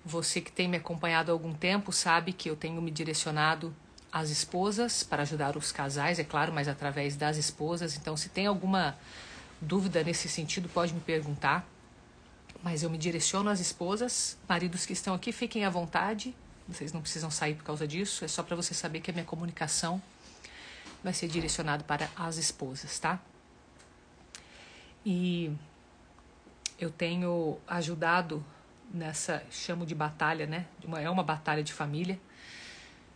Você que tem me acompanhado há algum tempo sabe que eu tenho me direcionado às esposas para ajudar os casais, é claro, mas através das esposas. Então, se tem alguma dúvida nesse sentido, pode me perguntar. Mas eu me direciono às esposas. Maridos que estão aqui, fiquem à vontade. Vocês não precisam sair por causa disso. É só para você saber que a minha comunicação vai ser direcionada para as esposas, tá? E eu tenho ajudado nessa, chamo de batalha, né? É uma batalha de família.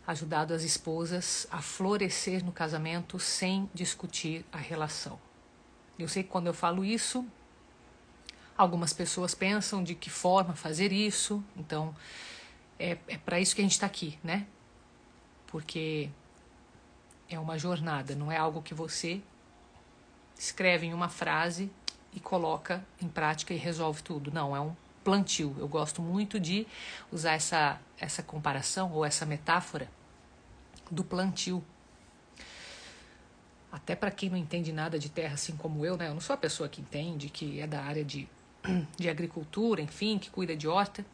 Ajudado as esposas a florescer no casamento sem discutir a relação. Eu sei que quando eu falo isso, algumas pessoas pensam de que forma fazer isso. Então, é para isso que a gente está aqui, né? Porque é uma jornada, não é algo que você escreve em uma frase e coloca em prática e resolve tudo. Não, é um plantio. Eu gosto muito de usar essa comparação ou essa metáfora do plantio. Até para quem não entende nada de terra, assim como eu, né? Eu não sou a pessoa que entende, que é da área de agricultura, enfim, que cuida de horta.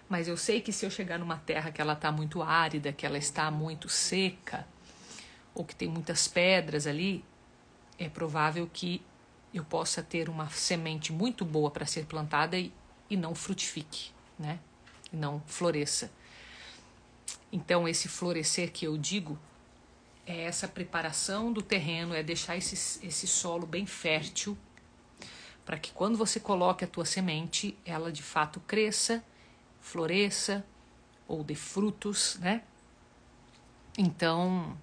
Mas eu sei que se eu chegar numa terra que ela está muito árida, que ela está muito seca, ou que tem muitas pedras ali, é provável que eu possa ter uma semente muito boa para ser plantada e não frutifique, né? E não floresça. Então, esse florescer que eu digo é essa preparação do terreno, é deixar esse solo bem fértil, para que quando você coloque a tua semente, ela de fato cresça, floresça ou dê frutos, né? Então,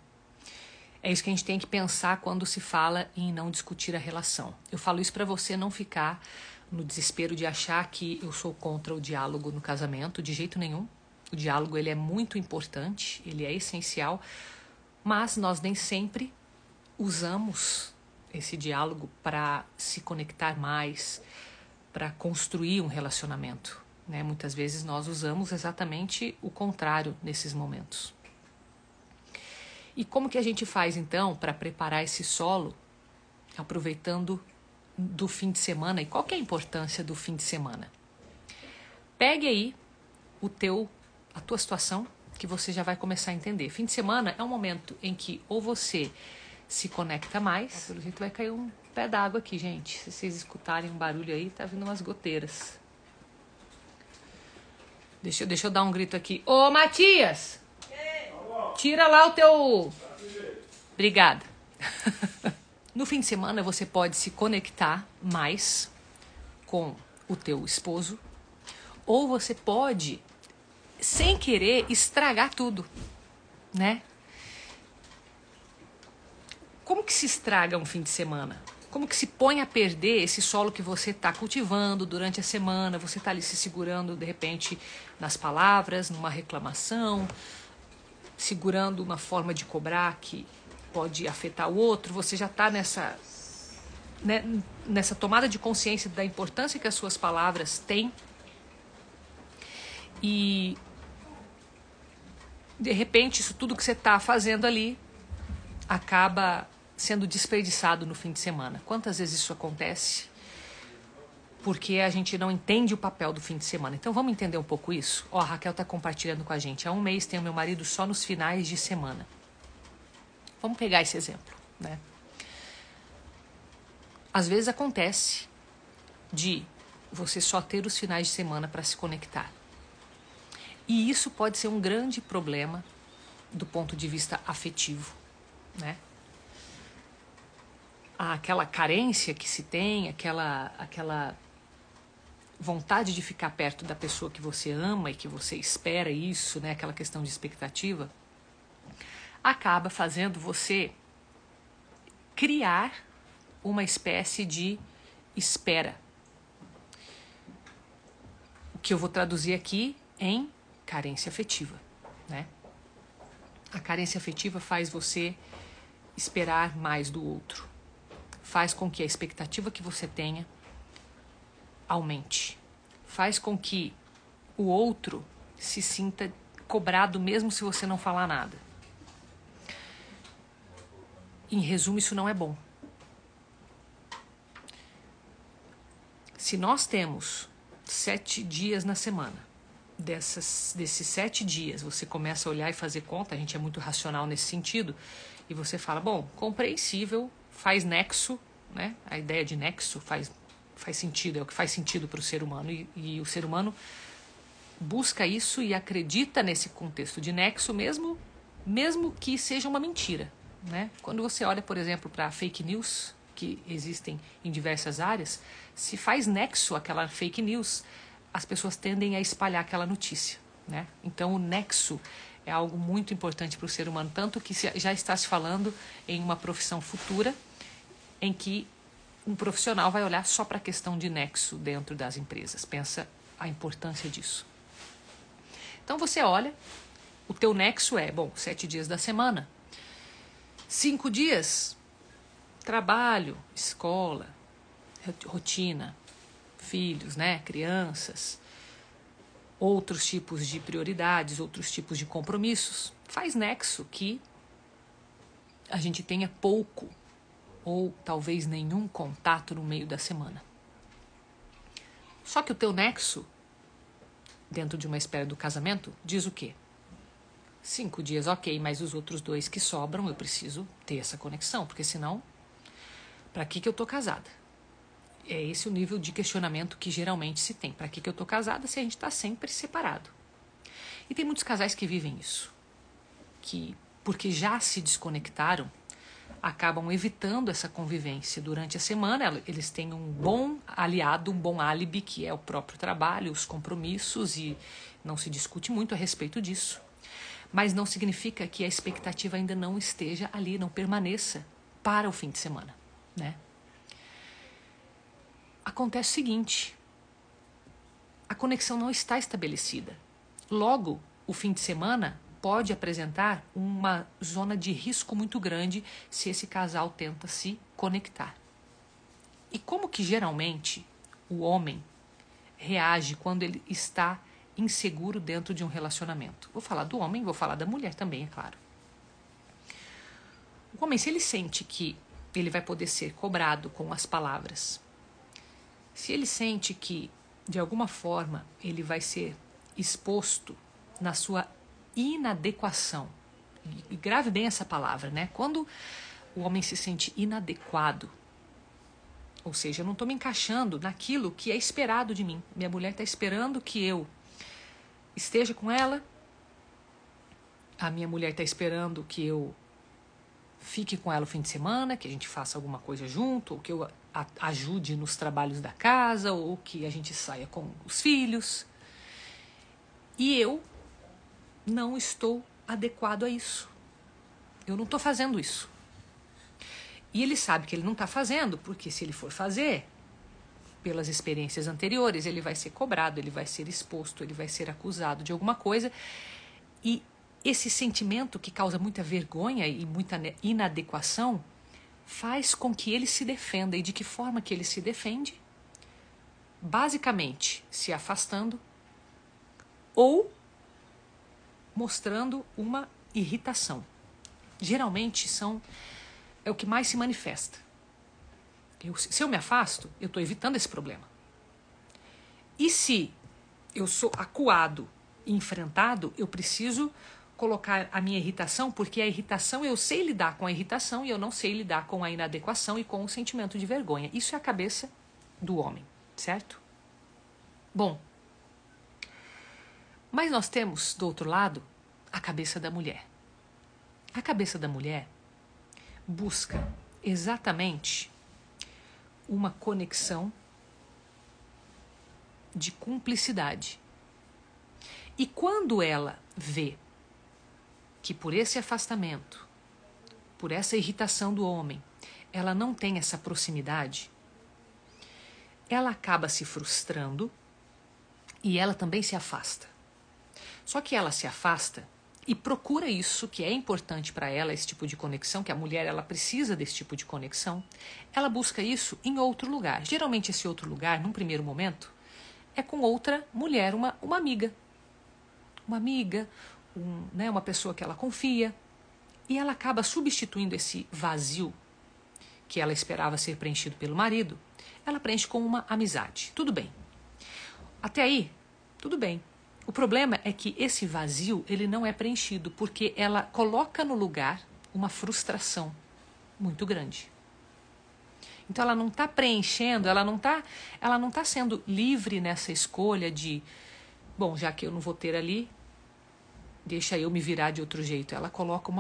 é isso que a gente tem que pensar quando se fala em não discutir a relação. Eu falo isso para você não ficar no desespero de achar que eu sou contra o diálogo no casamento, de jeito nenhum. O diálogo ele é muito importante, ele é essencial, mas nós nem sempre usamos esse diálogo para se conectar mais, para construir um relacionamento, né? Muitas vezes nós usamos exatamente o contrário nesses momentos. E como que a gente faz então para preparar esse solo, aproveitando do fim de semana? E qual que é a importância do fim de semana? Pegue aí a tua situação, que você já vai começar a entender. Fim de semana é um momento em que ou você se conecta mais, pelo jeito vai cair um pé d'água aqui, gente. Se vocês escutarem um barulho aí, tá vindo umas goteiras. Deixa eu dar um grito aqui. Ô, Matias! Tira lá o teu... Obrigada. No fim de semana você pode se conectar mais com o teu esposo, ou você pode, sem querer, estragar tudo, né? Como que se estraga um fim de semana? Como que se põe a perder esse solo que você está cultivando durante a semana? Você está ali se segurando, de repente, nas palavras, numa reclamação, segurando uma forma de cobrar que pode afetar o outro. Você já está nessa tomada de consciência da importância que as suas palavras têm. E, de repente, isso tudo que você está fazendo ali acaba sendo desperdiçado no fim de semana. Quantas vezes isso acontece? Porque a gente não entende o papel do fim de semana. Então vamos entender um pouco isso? Ó, a Raquel está compartilhando com a gente. Há um mês tenho meu marido só nos finais de semana. Vamos pegar esse exemplo, né? Às vezes acontece de você só ter os finais de semana para se conectar. E isso pode ser um grande problema do ponto de vista afetivo, né? Aquela carência que se tem, aquela vontade de ficar perto da pessoa que você ama e que você espera isso, né? Aquela questão de expectativa, acaba fazendo você criar uma espécie de espera. O que eu vou traduzir aqui em carência afetiva, né? A carência afetiva faz você esperar mais do outro. Faz com que a expectativa que você tenha aumente. Faz com que o outro se sinta cobrado mesmo se você não falar nada. Em resumo, isso não é bom. Se nós temos 7 dias na semana. Desses 7 dias, você começa a olhar e fazer conta, a gente é muito racional nesse sentido, e você fala, bom, compreensível, faz nexo, né? A ideia de nexo faz sentido, é o que faz sentido para o ser humano, e o ser humano busca isso e acredita nesse contexto de nexo mesmo que seja uma mentira, né? Quando você olha, por exemplo, para fake news, que existem em diversas áreas, se faz nexo aquela fake news, as pessoas tendem a espalhar aquela notícia, né? Então o nexo é algo muito importante para o ser humano, tanto que já está se falando em uma profissão futura em que um profissional vai olhar só para a questão de nexo dentro das empresas. Pensa a importância disso. Então você olha, o teu nexo é, 7 dias da semana, 5 dias, trabalho, escola, rotina, filhos, né, crianças, outros tipos de prioridades, outros tipos de compromissos. Faz nexo que a gente tenha pouco ou talvez nenhum contato no meio da semana. Só que o teu nexo, dentro de uma espera do casamento, diz o quê? 5 dias, ok, mas os outros 2 que sobram, eu preciso ter essa conexão, porque senão, para que eu tô casada? É esse o nível de questionamento que geralmente se tem. Para que eu tô casada se a gente está sempre separado? E tem muitos casais que vivem isso, que porque já se desconectaram, acabam evitando essa convivência durante a semana. Eles têm um bom aliado, um bom álibi, que é o próprio trabalho, os compromissos, e não se discute muito a respeito disso. Mas não significa que a expectativa ainda não esteja ali, não permaneça para o fim de semana, né? Acontece o seguinte, a conexão não está estabelecida. Logo, o fim de semana pode apresentar uma zona de risco muito grande se esse casal tenta se conectar. E como que geralmente o homem reage quando ele está inseguro dentro de um relacionamento? Vou falar do homem, vou falar da mulher também, é claro. O homem, se ele sente que ele vai poder ser cobrado com as palavras, se ele sente que, de alguma forma, ele vai ser exposto na sua inadequação, e grave bem essa palavra, né? Quando o homem se sente inadequado, ou seja, eu não estou me encaixando naquilo que é esperado de mim. Minha mulher está esperando que eu esteja com ela, a minha mulher está esperando que eu fique com ela o fim de semana, que a gente faça alguma coisa junto, ou que eu ajude nos trabalhos da casa, ou que a gente saia com os filhos. E eu não estou adequado a isso. Eu não estou fazendo isso. E ele sabe que ele não está fazendo, porque se ele for fazer, pelas experiências anteriores, ele vai ser cobrado, ele vai ser exposto, ele vai ser acusado de alguma coisa. E esse sentimento que causa muita vergonha e muita inadequação faz com que ele se defenda. E de que forma que ele se defende? Basicamente, se afastando ou mostrando uma irritação. Geralmente é o que mais se manifesta. Se eu me afasto, eu estou evitando esse problema. E se eu sou acuado e enfrentado, eu preciso colocar a minha irritação, porque a irritação, eu sei lidar com a irritação e eu não sei lidar com a inadequação e com o sentimento de vergonha. Isso é a cabeça do homem, certo? Bom, mas nós temos, do outro lado, a cabeça da mulher. A cabeça da mulher busca exatamente uma conexão de cumplicidade. E quando ela vê que por esse afastamento, por essa irritação do homem, ela não tem essa proximidade, ela acaba se frustrando e ela também se afasta. Só que ela se afasta e procura isso, que é importante para ela, esse tipo de conexão, que a mulher ela precisa desse tipo de conexão. Ela busca isso em outro lugar. Geralmente esse outro lugar, num primeiro momento, é com outra mulher, uma amiga. Uma amiga, uma pessoa que ela confia. E ela acaba substituindo esse vazio que ela esperava ser preenchido pelo marido, ela preenche com uma amizade. Tudo bem. Até aí, tudo bem. O problema é que esse vazio, ele não é preenchido, porque ela coloca no lugar uma frustração muito grande. Então ela não está preenchendo, ela não tá sendo livre nessa escolha de, bom, já que eu não vou ter ali, deixa eu me virar de outro jeito. Ela coloca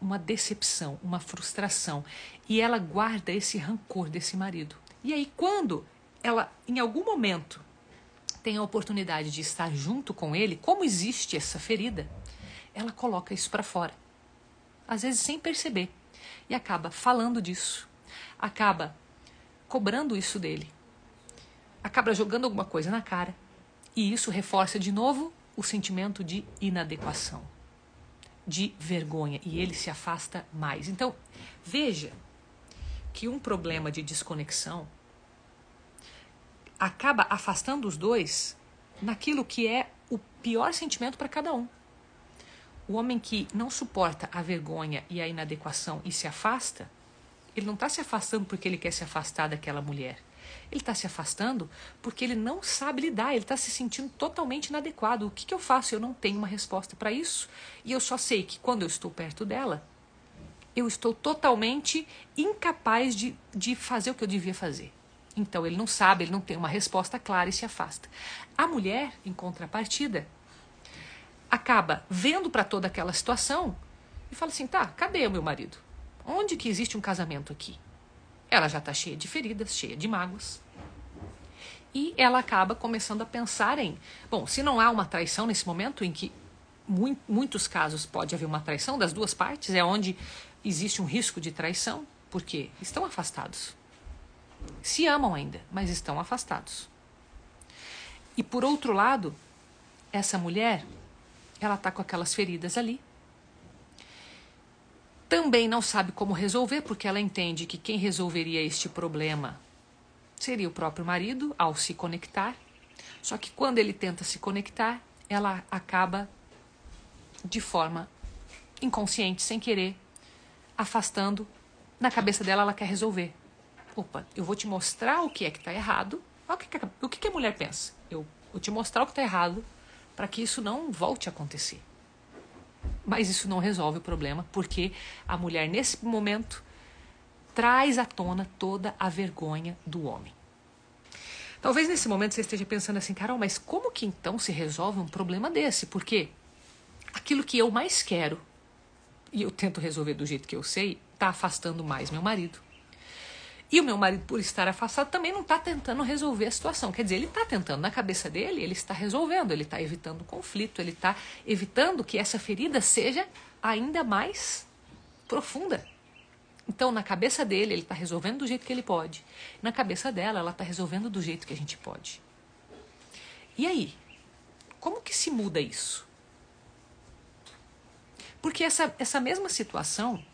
uma decepção, uma frustração, e ela guarda esse rancor desse marido. E aí quando ela, em algum momento, tem a oportunidade de estar junto com ele, como existe essa ferida, ela coloca isso para fora. Às vezes sem perceber. E acaba falando disso. Acaba cobrando isso dele. Acaba jogando alguma coisa na cara. E isso reforça de novo o sentimento de inadequação, de vergonha. E ele se afasta mais. Então, veja que um problema de desconexão acaba afastando os dois naquilo que é o pior sentimento para cada um. O homem que não suporta a vergonha e a inadequação e se afasta, ele não está se afastando porque ele quer se afastar daquela mulher. Ele está se afastando porque ele não sabe lidar, ele está se sentindo totalmente inadequado. O que eu faço? Eu não tenho uma resposta para isso. E eu só sei que quando eu estou perto dela, eu estou totalmente incapaz de fazer o que eu devia fazer. Então ele não sabe, ele não tem uma resposta clara e se afasta. A mulher, em contrapartida, acaba vendo para toda aquela situação e fala assim, tá, cadê o meu marido? Onde que existe um casamento aqui? Ela já está cheia de feridas, cheia de mágoas. E ela acaba começando a pensar em, bom, se não há uma traição nesse momento, em que muitos casos pode haver uma traição das duas partes, é onde existe um risco de traição, porque estão afastados. Se amam ainda, mas estão afastados. E por outro lado, essa mulher, ela está com aquelas feridas ali. Também não sabe como resolver, porque ela entende que quem resolveria este problema seria o próprio marido, ao se conectar. Só que quando ele tenta se conectar, ela acaba de forma inconsciente, sem querer, afastando. Na cabeça dela, ela quer resolver. Opa, eu vou te mostrar o que é que está errado. O que a mulher pensa? Eu vou te mostrar o que está errado para que isso não volte a acontecer. Mas isso não resolve o problema, porque a mulher, nesse momento, traz à tona toda a vergonha do homem. Talvez nesse momento você esteja pensando assim, Carol, mas como que então se resolve um problema desse? Porque aquilo que eu mais quero, e eu tento resolver do jeito que eu sei, está afastando mais meu marido. E o meu marido, por estar afastado, também não está tentando resolver a situação. Quer dizer, ele está tentando, na cabeça dele, ele está resolvendo, ele está evitando o conflito, ele está evitando que essa ferida seja ainda mais profunda. Então, na cabeça dele, ele está resolvendo do jeito que ele pode. Na cabeça dela, ela está resolvendo do jeito que a gente pode. E aí? Como que se muda isso? Porque essa mesma situação...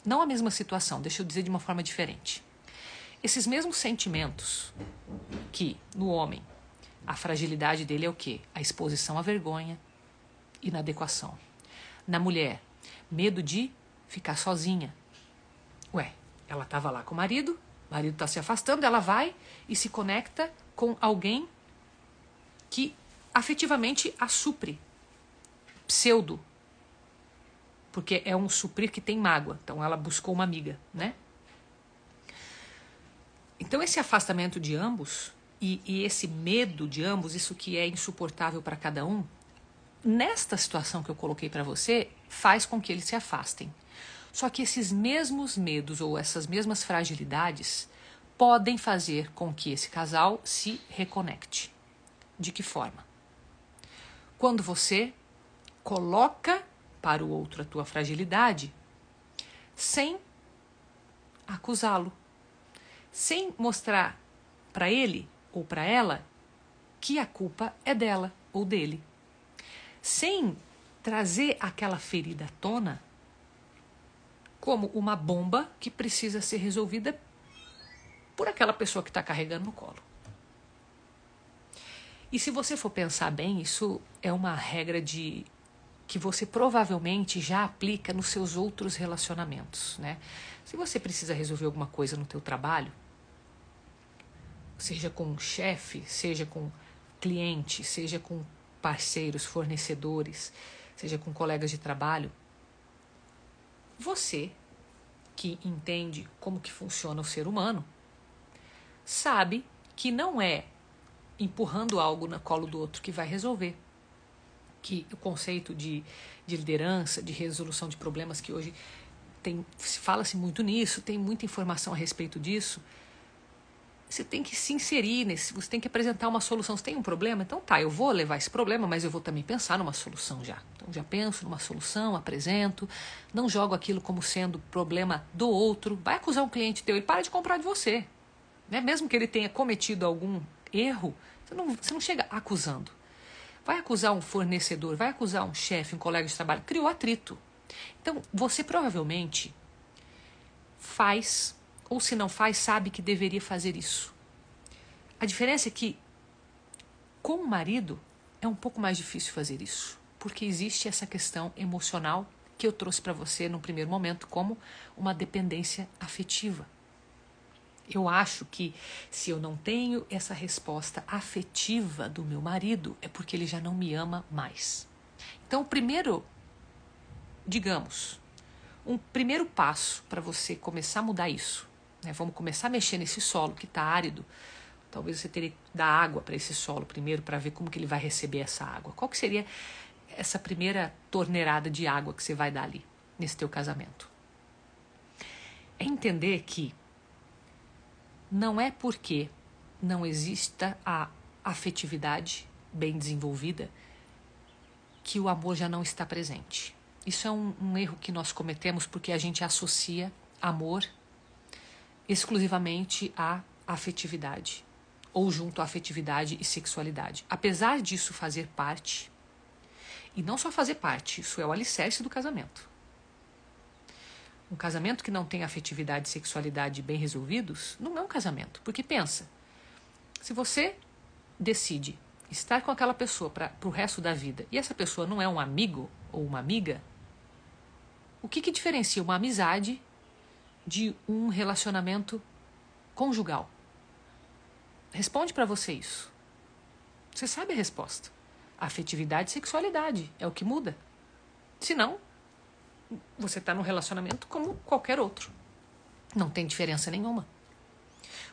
Não a mesma situação, deixa eu dizer de uma forma diferente. Esses mesmos sentimentos que, no homem, a fragilidade dele é o quê? A exposição à vergonha, inadequação. Na mulher, medo de ficar sozinha. Ué, ela estava lá com o marido está se afastando, ela vai e se conecta com alguém que afetivamente a supre. Pseudo. Porque é um suprir que tem mágoa. Então ela buscou uma amiga, né? Então esse afastamento de ambos e esse medo de ambos, isso que é insuportável para cada um, nesta situação que eu coloquei para você, faz com que eles se afastem. Só que esses mesmos medos ou essas mesmas fragilidades podem fazer com que esse casal se reconecte. De que forma? Quando você coloca para o outro a tua fragilidade, sem acusá-lo, sem mostrar para ele ou para ela que a culpa é dela ou dele, sem trazer aquela ferida à tona como uma bomba que precisa ser resolvida por aquela pessoa que está carregando no colo. E se você for pensar bem, isso é uma regra que você provavelmente já aplica nos seus outros relacionamentos, né? Se você precisa resolver alguma coisa no teu trabalho, seja com um chefe, seja com cliente, seja com parceiros, fornecedores, seja com colegas de trabalho, você que entende como que funciona o ser humano, sabe que não é empurrando algo no colo do outro que vai resolver. Que o conceito de liderança, de resolução de problemas, que hoje fala-se muito nisso, tem muita informação a respeito disso. Você tem que se inserir nesse, você tem que apresentar uma solução. Você tem um problema? Então tá, eu vou levar esse problema, mas eu vou também pensar numa solução já. Então já penso numa solução, apresento, não jogo aquilo como sendo problema do outro. Vai acusar um cliente teu, ele para de comprar de você. Né? Mesmo que ele tenha cometido algum erro, você não chega acusando. Vai acusar um fornecedor, vai acusar um chefe, um colega de trabalho, criou atrito. Então você provavelmente faz, ou se não faz, sabe que deveria fazer isso. A diferença é que com o marido é um pouco mais difícil fazer isso, porque existe essa questão emocional que eu trouxe para você no primeiro momento como uma dependência afetiva. Eu acho que se eu não tenho essa resposta afetiva do meu marido, é porque ele já não me ama mais. Então, um primeiro passo para você começar a mudar isso, né? Vamos começar a mexer nesse solo que está árido. Talvez você teria que dar água para esse solo primeiro para ver como que ele vai receber essa água. Qual que seria essa primeira torneirada de água que você vai dar ali, nesse teu casamento? É entender que não é porque não exista a afetividade bem desenvolvida que o amor já não está presente. Isso é um erro que nós cometemos porque a gente associa amor exclusivamente à afetividade, ou junto à afetividade e sexualidade. Apesar disso fazer parte, e não só fazer parte, isso é o alicerce do casamento. Um casamento que não tem afetividade e sexualidade bem resolvidos não é um casamento. Porque pensa, se você decide estar com aquela pessoa para o resto da vida e essa pessoa não é um amigo ou uma amiga, o que diferencia uma amizade de um relacionamento conjugal? Responde para você isso. Você sabe a resposta. Afetividade e sexualidade é o que muda. Senão, você está num relacionamento como qualquer outro. Não tem diferença nenhuma.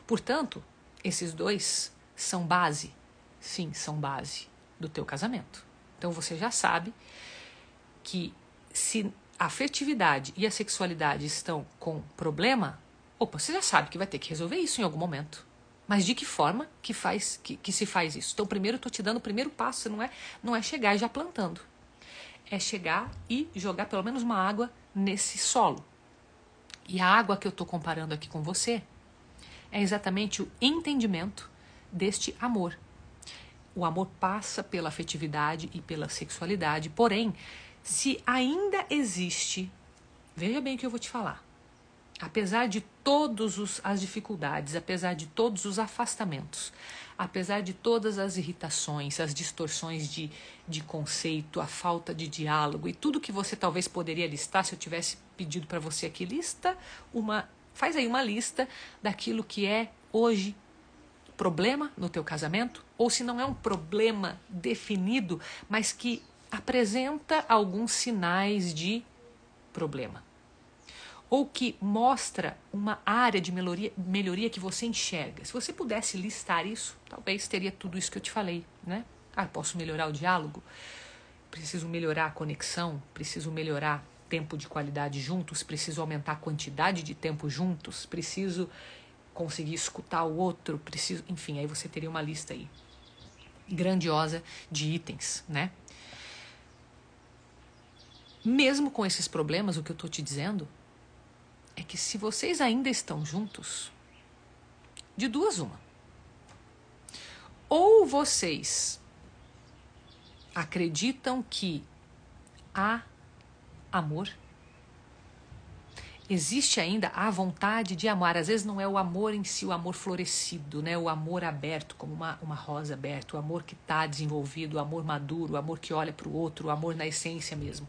Portanto, esses dois são base. Sim, são base do teu casamento. Então você já sabe que se a afetividade e a sexualidade estão com problema, você já sabe que vai ter que resolver isso em algum momento. Mas de que forma que se faz isso? Então primeiro eu estou te dando o primeiro passo, não é chegar já plantando. É chegar e jogar pelo menos uma água nesse solo. E a água que eu estou comparando aqui com você é exatamente o entendimento deste amor. O amor passa pela afetividade e pela sexualidade, porém, se ainda existe, veja bem o que eu vou te falar, apesar de todas as dificuldades, apesar de todos os afastamentos, apesar de todas as irritações, as distorções de conceito, a falta de diálogo e tudo que você talvez poderia listar, se eu tivesse pedido para você aqui, faz aí uma lista daquilo que é hoje problema no teu casamento, ou se não é um problema definido, mas que apresenta alguns sinais de problema. Ou que mostra uma área de melhoria que você enxerga. Se você pudesse listar isso, talvez teria tudo isso que eu te falei, né? Posso melhorar o diálogo, preciso melhorar a conexão, preciso melhorar tempo de qualidade juntos, preciso aumentar a quantidade de tempo juntos, preciso conseguir escutar o outro, enfim, aí você teria uma lista aí grandiosa de itens, né? Mesmo com esses problemas, o que eu estou te dizendo é que se vocês ainda estão juntos, de duas uma. Ou vocês acreditam que há amor, existe ainda a vontade de amar. Às vezes não é o amor em si, o amor florescido, né? O amor aberto, como uma rosa aberta, o amor que está desenvolvido, o amor maduro, o amor que olha para o outro, o amor na essência mesmo.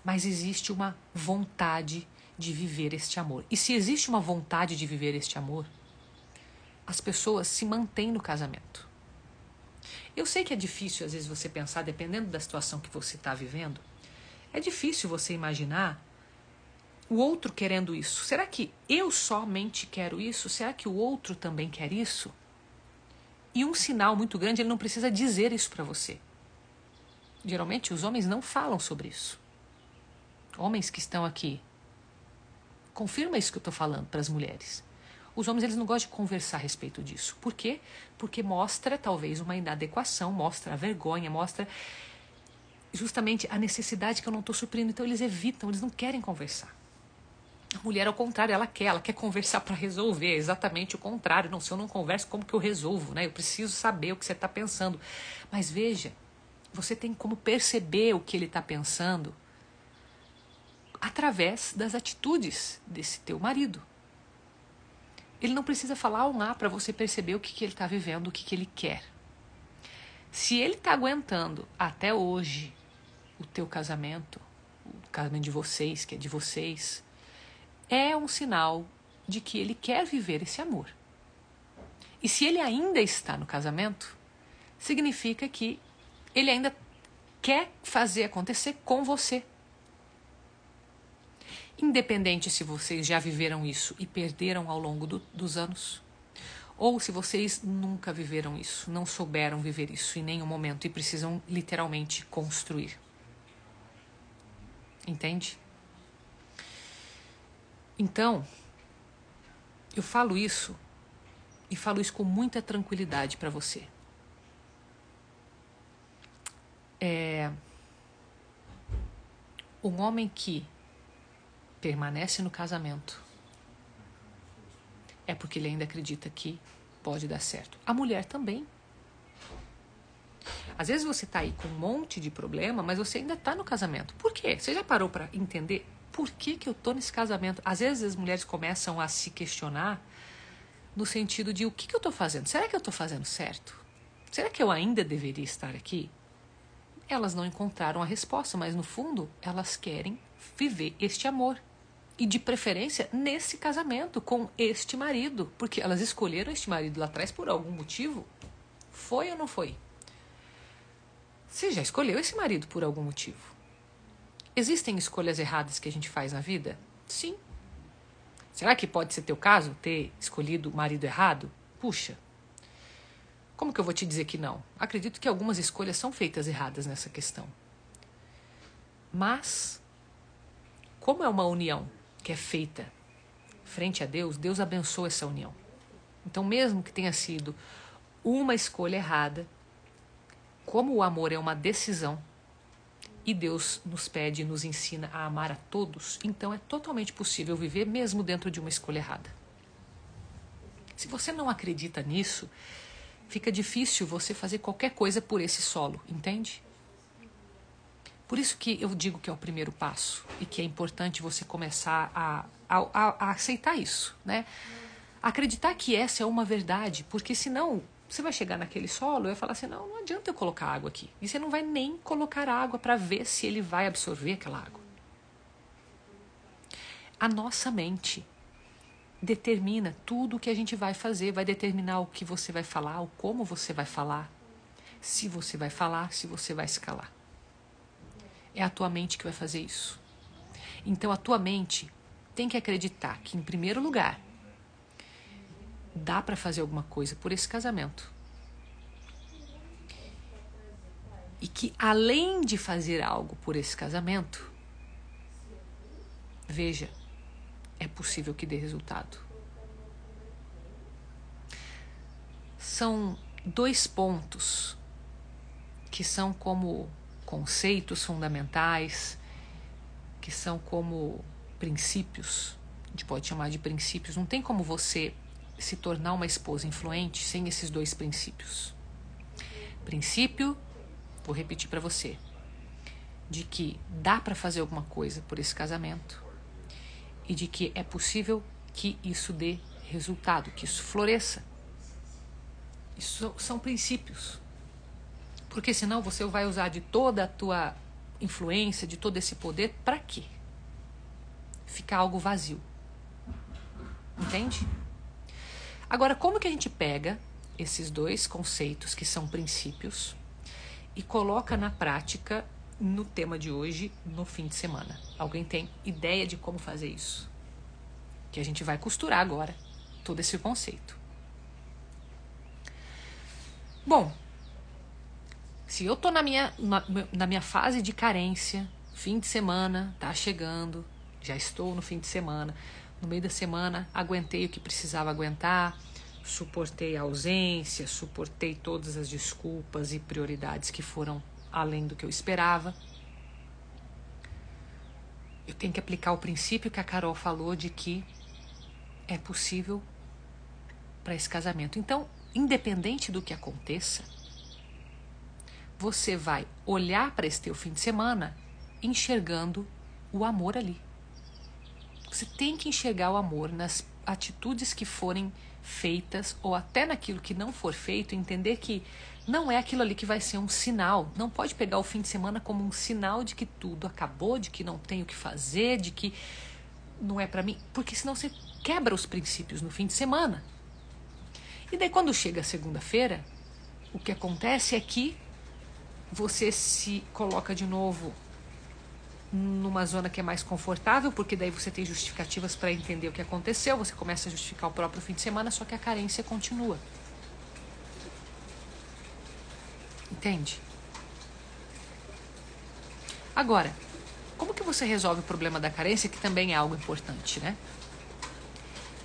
Mas existe uma vontade de viver este amor. E se existe uma vontade de viver este amor, as pessoas se mantêm no casamento. Eu sei que é difícil às vezes você pensar, dependendo da situação que você está vivendo, é difícil você imaginar o outro querendo isso. Será que eu somente quero isso? Será que o outro também quer isso? E um sinal muito grande, ele não precisa dizer isso para você. Geralmente os homens não falam sobre isso. Homens que estão aqui, confirma isso que eu estou falando para as mulheres. Os homens, eles não gostam de conversar a respeito disso. Por quê? Porque mostra talvez uma inadequação, mostra a vergonha, mostra justamente a necessidade que eu não estou suprindo. Então eles evitam, eles não querem conversar. A mulher, ao contrário, ela quer conversar para resolver. É exatamente o contrário. Não, se eu não converso, como que eu resolvo, né? Eu preciso saber o que você está pensando. Mas veja, você tem como perceber o que ele está pensando através das atitudes desse teu marido. Ele não precisa falar um A para você perceber o que ele está vivendo, o que ele quer. Se ele está aguentando até hoje o teu casamento, o casamento de vocês, que é de vocês, é um sinal de que ele quer viver esse amor. E se ele ainda está no casamento, significa que ele ainda quer fazer acontecer com você. Independente se vocês já viveram isso e perderam ao longo dos anos, ou se vocês nunca viveram isso, não souberam viver isso em nenhum momento e precisam literalmente construir. Entende? Então, eu falo isso e falo isso com muita tranquilidade para você. Um homem que permanece no casamento é porque ele ainda acredita que pode dar certo. A mulher também. Às vezes você está aí com um monte de problema, mas você ainda está no casamento. Por quê? Você já parou para entender por que eu estou nesse casamento? Às vezes as mulheres começam a se questionar no sentido de o que eu estou fazendo? Será que eu estou fazendo certo? Será que eu ainda deveria estar aqui? Elas não encontraram a resposta, mas no fundo elas querem viver este amor. E de preferência nesse casamento, com este marido. Porque elas escolheram este marido lá atrás por algum motivo. Foi ou não foi? Você já escolheu esse marido por algum motivo. Existem escolhas erradas que a gente faz na vida? Sim. Será que pode ser teu caso, ter escolhido o marido errado? Puxa, como que eu vou te dizer que não? Acredito que algumas escolhas são feitas erradas nessa questão. Mas, como é uma união que é feita frente a Deus, Deus abençoa essa união. Então, mesmo que tenha sido uma escolha errada, como o amor é uma decisão e Deus nos pede e nos ensina a amar a todos, então é totalmente possível viver mesmo dentro de uma escolha errada. Se você não acredita nisso, fica difícil você fazer qualquer coisa por esse solo, entende? Por isso que eu digo que é o primeiro passo e que é importante você começar a aceitar isso, né? Acreditar que essa é uma verdade, porque senão você vai chegar naquele solo e vai falar assim, não adianta eu colocar água aqui. E você não vai nem colocar água para ver se ele vai absorver aquela água. A nossa mente determina tudo o que a gente vai fazer, vai determinar o que você vai falar, o como você vai falar, se você vai falar, se você vai se calar. É a tua mente que vai fazer isso. Então a tua mente tem que acreditar que, em primeiro lugar, dá para fazer alguma coisa por esse casamento. E que, além de fazer algo por esse casamento, veja, é possível que dê resultado. São 2 pontos que são como conceitos fundamentais, que são como princípios, a gente pode chamar de princípios. Não tem como você se tornar uma esposa influente sem esses 2 princípios. Princípio, vou repetir para você, de que dá para fazer alguma coisa por esse casamento e de que é possível que isso dê resultado, que isso floresça. Isso são princípios. Porque senão você vai usar de toda a tua influência, de todo esse poder, para quê? Ficar algo vazio. Entende? Agora, como que a gente pega esses dois conceitos que são princípios e coloca na prática no tema de hoje, no fim de semana? Alguém tem ideia de como fazer isso? Que a gente vai costurar agora todo esse conceito. Bom, se eu tô na minha fase de carência, fim de semana tá chegando, já estou no fim de semana, no meio da semana aguentei o que precisava aguentar, suportei a ausência, suportei todas as desculpas e prioridades que foram além do que eu esperava. Eu tenho que aplicar o princípio que a Carol falou de que é possível para esse casamento. Então, independente do que aconteça, você vai olhar para esse teu fim de semana enxergando o amor ali. Você tem que enxergar o amor nas atitudes que forem feitas ou até naquilo que não for feito, entender que não é aquilo ali que vai ser um sinal. Não pode pegar o fim de semana como um sinal de que tudo acabou, de que não tem o que fazer, de que não é para mim, porque senão você quebra os princípios no fim de semana. E daí quando chega a segunda-feira, o que acontece é que você se coloca de novo numa zona que é mais confortável, porque daí você tem justificativas para entender o que aconteceu, você começa a justificar o próprio fim de semana, só que a carência continua. Entende? Agora, como que você resolve o problema da carência, que também é algo importante, né?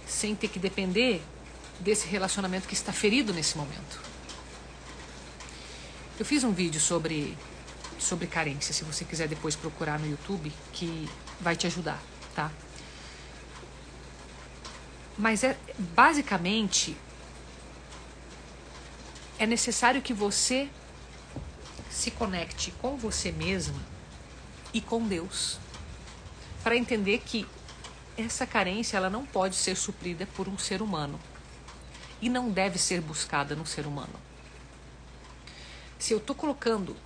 Sem ter que depender desse relacionamento que está ferido nesse momento. Eu fiz um vídeo sobre carência, se você quiser depois procurar no YouTube, que vai te ajudar, tá? Mas basicamente é necessário que você se conecte com você mesma e com Deus, para entender que essa carência ela não pode ser suprida por um ser humano e não deve ser buscada no ser humano. Se eu estou colocando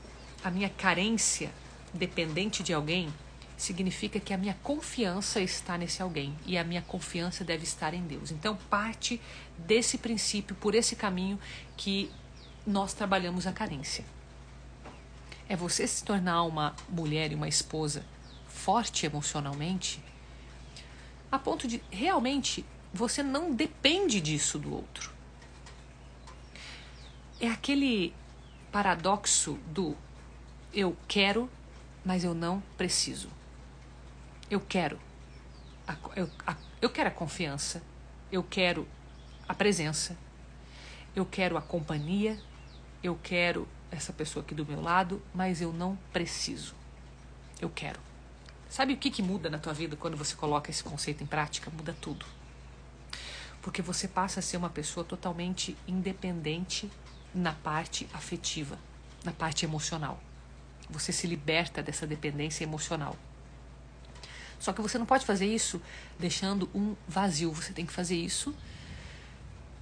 a minha carência dependente de alguém, significa que a minha confiança está nesse alguém e a minha confiança deve estar em Deus. Então parte desse princípio, por esse caminho que nós trabalhamos a carência. É você se tornar uma mulher e uma esposa forte emocionalmente, a ponto de realmente você não depende disso do outro. É aquele paradoxo do eu quero, mas eu não preciso. Eu quero a confiança, eu quero a presença, eu quero a companhia, eu quero essa pessoa aqui do meu lado, mas eu não preciso. Eu quero. Sabe o que muda na tua vida quando você coloca esse conceito em prática? Muda tudo. Porque você passa a ser uma pessoa totalmente independente na parte afetiva, na parte emocional. Você se liberta dessa dependência emocional. Só que você não pode fazer isso deixando um vazio. Você tem que fazer isso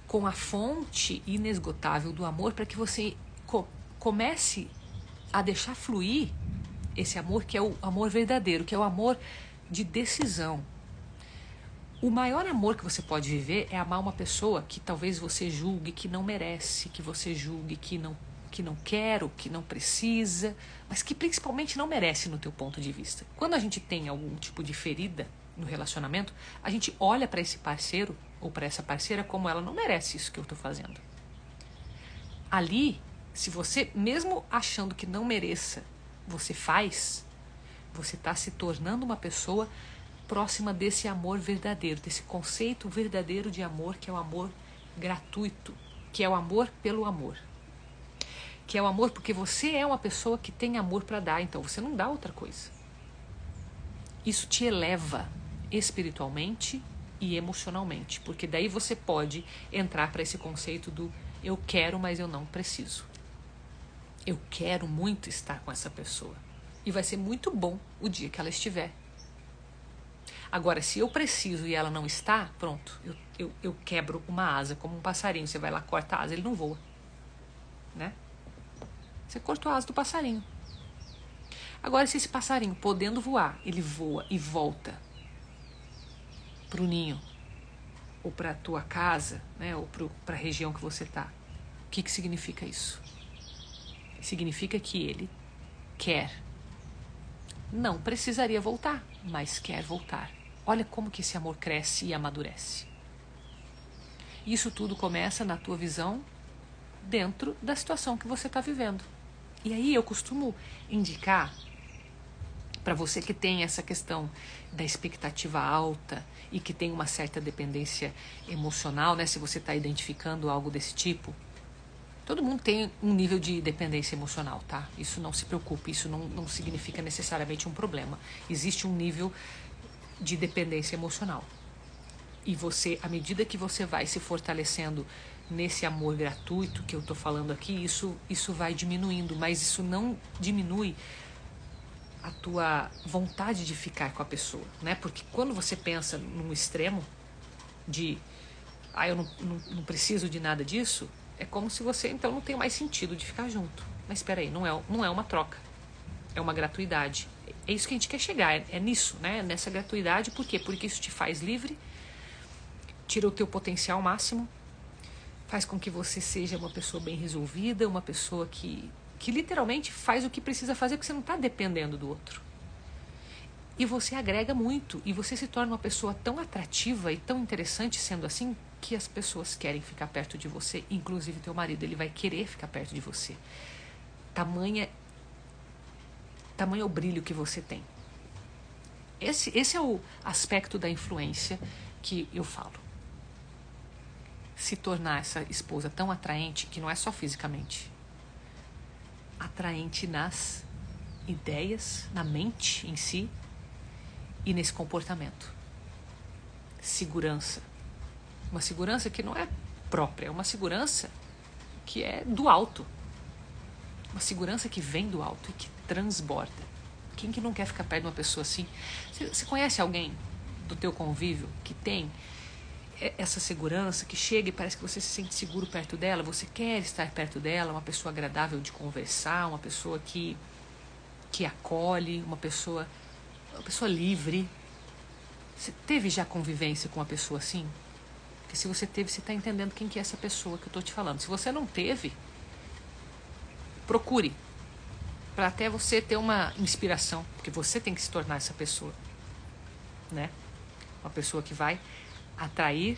com a fonte inesgotável do amor, para que você comece a deixar fluir esse amor, que é o amor verdadeiro, que é o amor de decisão. O maior amor que você pode viver é amar uma pessoa que talvez você julgue que não merece, que você julgue que não quer, ou que não precisa, mas que principalmente não merece no teu ponto de vista. Quando a gente tem algum tipo de ferida no relacionamento, a gente olha para esse parceiro ou para essa parceira como ela não merece isso que eu estou fazendo. Ali, se você, mesmo achando que não mereça, você faz, você está se tornando uma pessoa próxima desse amor verdadeiro, desse conceito verdadeiro de amor, que é o amor gratuito, que é o amor pelo amor. Que é o amor porque você é uma pessoa que tem amor para dar, então você não dá outra coisa. Isso te eleva espiritualmente e emocionalmente, porque daí você pode entrar para esse conceito do eu quero, mas eu não preciso. Eu quero muito estar com essa pessoa e vai ser muito bom o dia que ela estiver. Agora, se eu preciso e ela não está, pronto, eu quebro uma asa, como um passarinho. Você vai lá, corta a asa, ele não voa, né? Você cortou a asa do passarinho. Agora, se esse passarinho, podendo voar, ele voa e volta pro ninho, ou para a tua casa, né, ou para a região que você está. O que significa isso? Significa que ele quer. Não precisaria voltar, mas quer voltar. Olha como que esse amor cresce e amadurece. Isso tudo começa na tua visão dentro da situação que você está vivendo. E aí eu costumo indicar para você que tem essa questão da expectativa alta e que tem uma certa dependência emocional, né? Se você está identificando algo desse tipo, todo mundo tem um nível de dependência emocional, tá? Isso não se preocupe, isso não significa necessariamente um problema. Existe um nível de dependência emocional. E você, à medida que você vai se fortalecendo nesse amor gratuito que eu tô falando aqui, isso vai diminuindo, mas isso não diminui a tua vontade de ficar com a pessoa, né? Porque quando você pensa num extremo de eu não preciso de nada disso, é como se você então não tem mais sentido de ficar junto. Mas espera aí, não é uma troca, é uma gratuidade. É isso que a gente quer chegar, é nisso, né? Nessa gratuidade. Por quê? Porque isso te faz livre, tira o teu potencial máximo, faz com que você seja uma pessoa bem resolvida, uma pessoa que literalmente faz o que precisa fazer, porque você não está dependendo do outro. E você agrega muito, e você se torna uma pessoa tão atrativa e tão interessante sendo assim, que as pessoas querem ficar perto de você, inclusive teu marido, ele vai querer ficar perto de você. Tamanho é o brilho que você tem. Esse é o aspecto da influência que eu falo. Se tornar essa esposa tão atraente, que não é só fisicamente, atraente nas ideias, na mente em si e nesse comportamento. Segurança. Uma segurança que não é própria, é uma segurança que é do alto. Uma segurança que vem do alto e que transborda. Quem que não quer ficar perto de uma pessoa assim? Você conhece alguém do teu convívio que tem essa segurança, que chega e parece que você se sente seguro perto dela, você quer estar perto dela, uma pessoa agradável de conversar, uma pessoa que acolhe, uma pessoa livre. Você teve já convivência com uma pessoa assim? Porque se você teve, você está entendendo quem que é essa pessoa que eu estou te falando. Se você não teve, procure, para até você ter uma inspiração, porque você tem que se tornar essa pessoa, né? Uma pessoa que vai atrair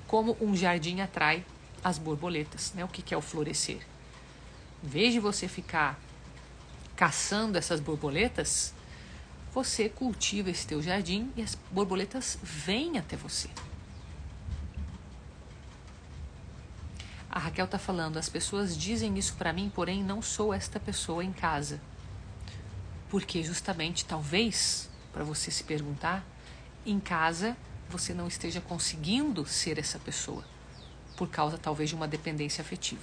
como um jardim atrai as borboletas, né? O que é o florescer? Em vez de você ficar caçando essas borboletas, você cultiva esse teu jardim e as borboletas vêm até você. A Raquel está falando, as pessoas dizem isso para mim, porém não sou esta pessoa em casa. Porque justamente, talvez, para você se perguntar, em casa você não esteja conseguindo ser essa pessoa, por causa talvez de uma dependência afetiva.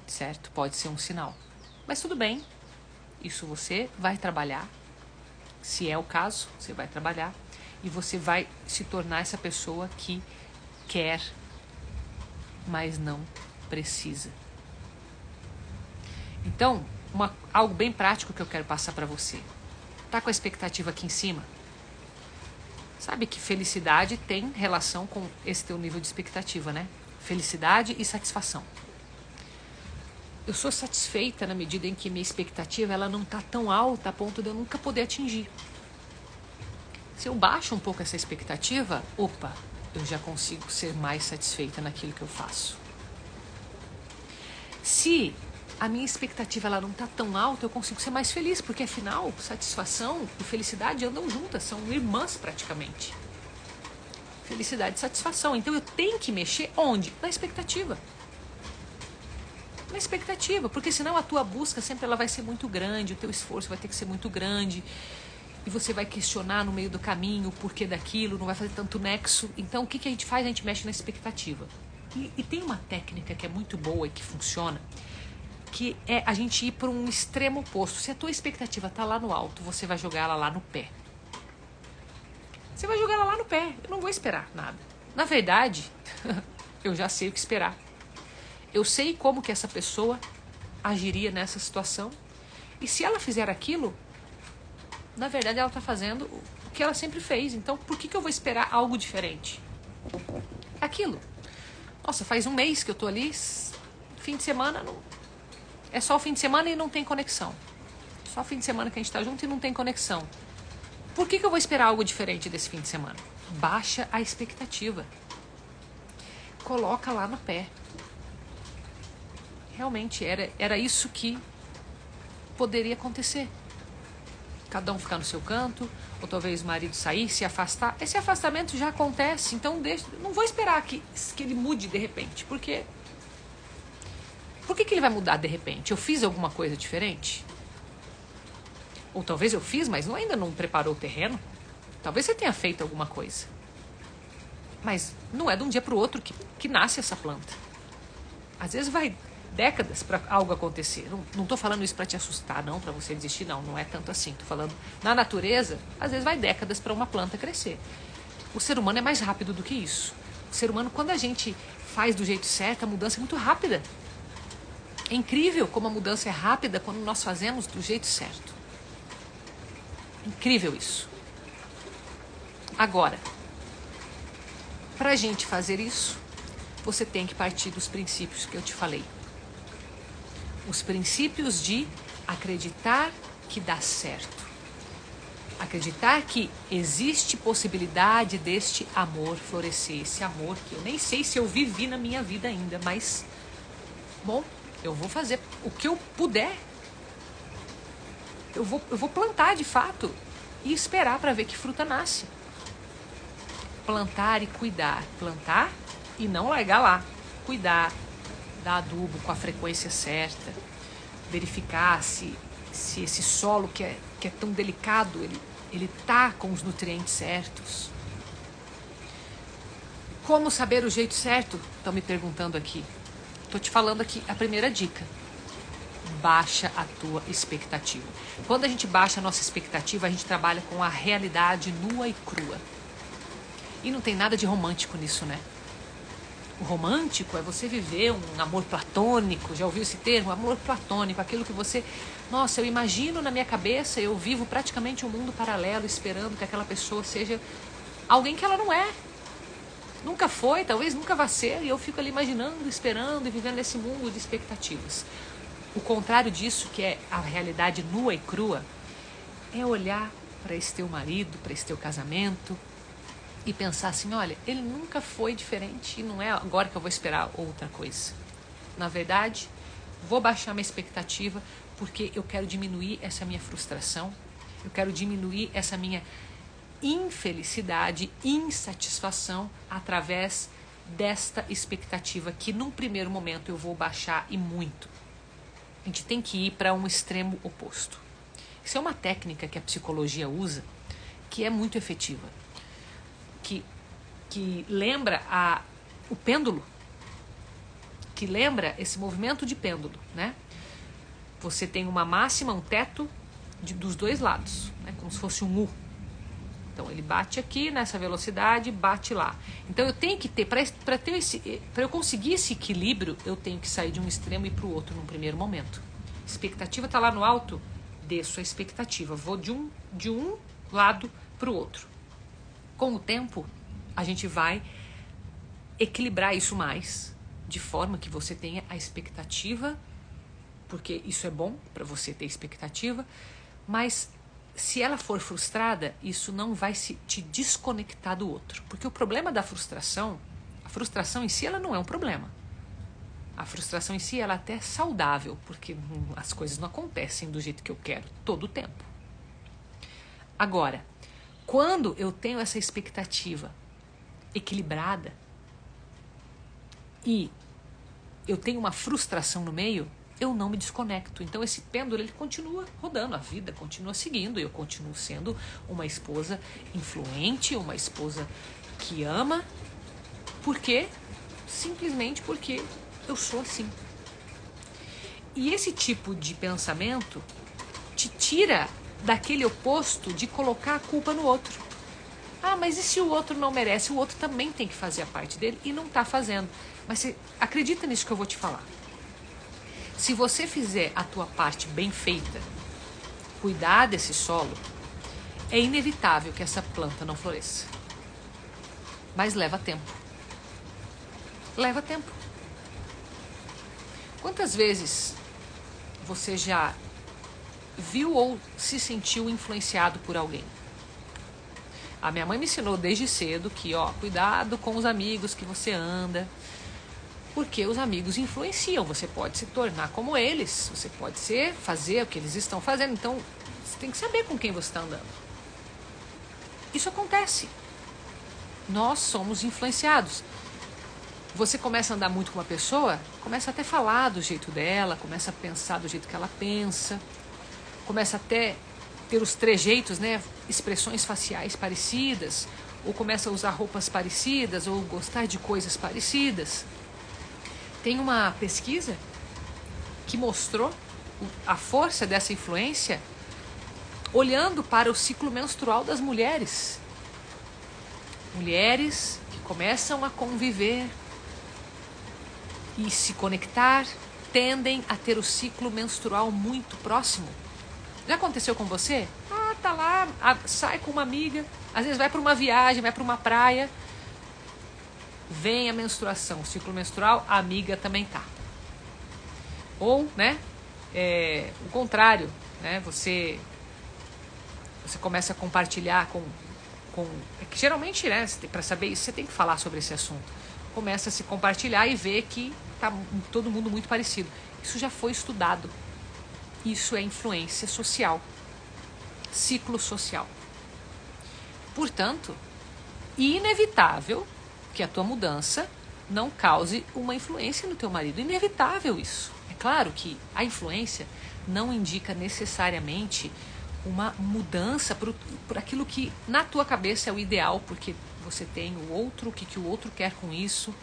Certo? Pode ser um sinal. Mas tudo bem, isso você vai trabalhar. Se é o caso, você vai trabalhar e você vai se tornar essa pessoa que quer, mas não precisa. Então, algo bem prático que eu quero passar para você. Tá com a expectativa aqui em cima? Sabe que felicidade tem relação com esse teu nível de expectativa, né? Felicidade e satisfação. Eu sou satisfeita na medida em que minha expectativa ela não está tão alta a ponto de eu nunca poder atingir. Se eu baixo um pouco essa expectativa, eu já consigo ser mais satisfeita naquilo que eu faço. Se a minha expectativa ela não está tão alta, eu consigo ser mais feliz, porque afinal, satisfação e felicidade andam juntas, são irmãs praticamente. Felicidade e satisfação. Então eu tenho que mexer onde? Na expectativa. Na expectativa, porque senão a tua busca sempre ela vai ser muito grande, o teu esforço vai ter que ser muito grande, e você vai questionar no meio do caminho o porquê daquilo, não vai fazer tanto nexo. Então o que a gente faz? A gente mexe na expectativa. E tem uma técnica que é muito boa e que funciona, que é a gente ir para um extremo oposto. Se a tua expectativa está lá no alto, você vai jogar ela lá no pé. Você vai jogar ela lá no pé. Eu não vou esperar nada. Na verdade, eu já sei o que esperar. Eu sei como que essa pessoa agiria nessa situação. E se ela fizer aquilo, na verdade ela está fazendo o que ela sempre fez. Então, por que eu vou esperar algo diferente? É aquilo. Nossa, faz um mês que eu tô ali, fim de semana, não... é só o fim de semana e não tem conexão. Só o fim de semana que a gente tá junto e não tem conexão. Por que eu vou esperar algo diferente desse fim de semana? Baixa a expectativa. Coloca lá no pé. Realmente, era isso que poderia acontecer. Cada um ficar no seu canto, ou talvez o marido sair, se afastar. Esse afastamento já acontece, então não vou esperar que ele mude de repente. Por que ele vai mudar de repente? Eu fiz alguma coisa diferente? Ou talvez eu fiz, mas ainda não preparou o terreno. Talvez você tenha feito alguma coisa. Mas não é de um dia para o outro que nasce essa planta. Às vezes vai décadas para algo acontecer. Não estou falando isso para te assustar, não, para você desistir, não é tanto assim. Estou falando, na natureza, às vezes vai décadas para uma planta crescer. O ser humano é mais rápido do que isso. O ser humano, quando a gente faz do jeito certo, a mudança é muito rápida. É incrível como a mudança é rápida quando nós fazemos do jeito certo. Incrível isso. Agora, para a gente fazer isso, você tem que partir dos princípios que eu te falei. Os princípios de acreditar que dá certo. Acreditar que existe possibilidade deste amor florescer. Esse amor que eu nem sei se eu vivi na minha vida ainda, mas, bom, eu vou fazer o que eu puder. Eu vou plantar de fato e esperar para ver que fruta nasce. Plantar e cuidar. Plantar e não largar lá. Cuidar, dar adubo com a frequência certa, verificar se esse solo que é tão delicado, ele tá com os nutrientes certos. Como saber o jeito certo? Estão me perguntando aqui. Estou te falando aqui a primeira dica. Baixa a tua expectativa. Quando a gente baixa a nossa expectativa, a gente trabalha com a realidade nua e crua. E não tem nada de romântico nisso, né? O romântico é você viver um amor platônico. Já ouviu esse termo? Amor platônico, aquilo que você... Nossa, eu imagino na minha cabeça, eu vivo praticamente um mundo paralelo esperando que aquela pessoa seja alguém que ela não é. Nunca foi, talvez nunca vá ser. E eu fico ali imaginando, esperando e vivendo esse mundo de expectativas. O contrário disso, que é a realidade nua e crua, é olhar para esse teu marido, para esse teu casamento e pensar assim, olha, ele nunca foi diferente e não é agora que eu vou esperar outra coisa. Na verdade, vou baixar minha expectativa porque eu quero diminuir essa minha frustração, eu quero diminuir essa minha infelicidade, insatisfação através desta expectativa que num primeiro momento eu vou baixar e muito. A gente tem que ir para um extremo oposto. Isso é uma técnica que a psicologia usa, que é muito efetiva. Que lembra o pêndulo, que lembra esse movimento de pêndulo, né? Você tem uma máxima, um teto dos dois lados, né? Como se fosse um U. Então ele bate aqui nessa velocidade, bate lá. Então eu tenho que ter, para eu conseguir esse equilíbrio, eu tenho que sair de um extremo e ir para o outro num primeiro momento. A expectativa está lá no alto, desço a expectativa, vou de um lado para o outro. Com o tempo, a gente vai equilibrar isso mais, de forma que você tenha a expectativa, porque isso é bom para você ter expectativa, mas se ela for frustrada, isso não vai te desconectar do outro. Porque o problema da frustração, a frustração em si, ela não é um problema. A frustração em si, ela até é saudável, porque as coisas não acontecem do jeito que eu quero todo o tempo. Agora, quando eu tenho essa expectativa equilibrada e eu tenho uma frustração no meio, eu não me desconecto. Então esse pêndulo, ele continua rodando, a vida continua seguindo, eu continuo sendo uma esposa influente, uma esposa que ama. Por quê? Simplesmente porque eu sou assim. E esse tipo de pensamento te tira daquele oposto de colocar a culpa no outro. Ah, mas e se o outro não merece? O outro também tem que fazer a parte dele e não está fazendo. Mas você acredita nisso que eu vou te falar. Se você fizer a tua parte bem feita, cuidar desse solo, é inevitável que essa planta não floresça. Mas leva tempo. Leva tempo. Quantas vezes você já viu ou se sentiu influenciado por alguém? A minha mãe me ensinou desde cedo que, cuidado com os amigos que você anda, porque os amigos influenciam. Você pode se tornar como eles, você pode fazer o que eles estão fazendo. Então, você tem que saber com quem você está andando. Isso acontece. Nós somos influenciados. Você começa a andar muito com uma pessoa, começa até a falar do jeito dela, começa a pensar do jeito que ela pensa, começa até ter os trejeitos, né, expressões faciais parecidas, ou começa a usar roupas parecidas, ou gostar de coisas parecidas. Tem uma pesquisa que mostrou a força dessa influência olhando para o ciclo menstrual das mulheres. Mulheres que começam a conviver e se conectar tendem a ter o ciclo menstrual muito próximo. Já aconteceu com você? Tá lá, sai com uma amiga, às vezes vai para uma viagem, vai para uma praia, vem a menstruação, o ciclo menstrual, a amiga também tá. Ou, né, o contrário, né, você começa a compartilhar que geralmente, né, para saber isso, você tem que falar sobre esse assunto. Começa a se compartilhar e ver que tá todo mundo muito parecido. Isso já foi estudado. Isso é influência social. Ciclo social. Portanto, inevitável que a tua mudança não cause uma influência no teu marido. Inevitável isso. É claro que a influência não indica necessariamente uma mudança por aquilo que na tua cabeça é o ideal, porque você tem o outro, o que o outro quer com isso.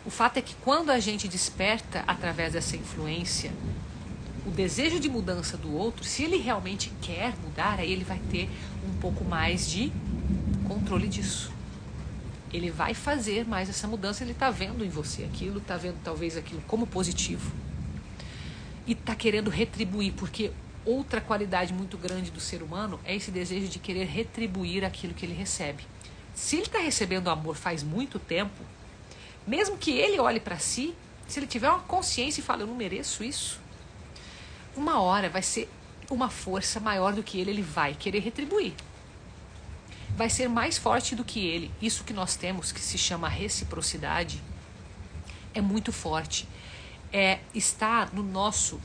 O fato é que quando a gente desperta através dessa influência o desejo de mudança do outro, se ele realmente quer mudar, aí ele vai ter um pouco mais de controle disso. Ele vai fazer mais essa mudança, ele está vendo em você aquilo, está vendo talvez aquilo como positivo. E está querendo retribuir, porque outra qualidade muito grande do ser humano é esse desejo de querer retribuir aquilo que ele recebe. Se ele está recebendo amor faz muito tempo, mesmo que ele olhe para si, se ele tiver uma consciência e fale, eu não mereço isso, uma hora vai ser uma força maior do que ele vai querer retribuir. Vai ser mais forte do que ele. Isso que nós temos, que se chama reciprocidade, é muito forte. Está no nosso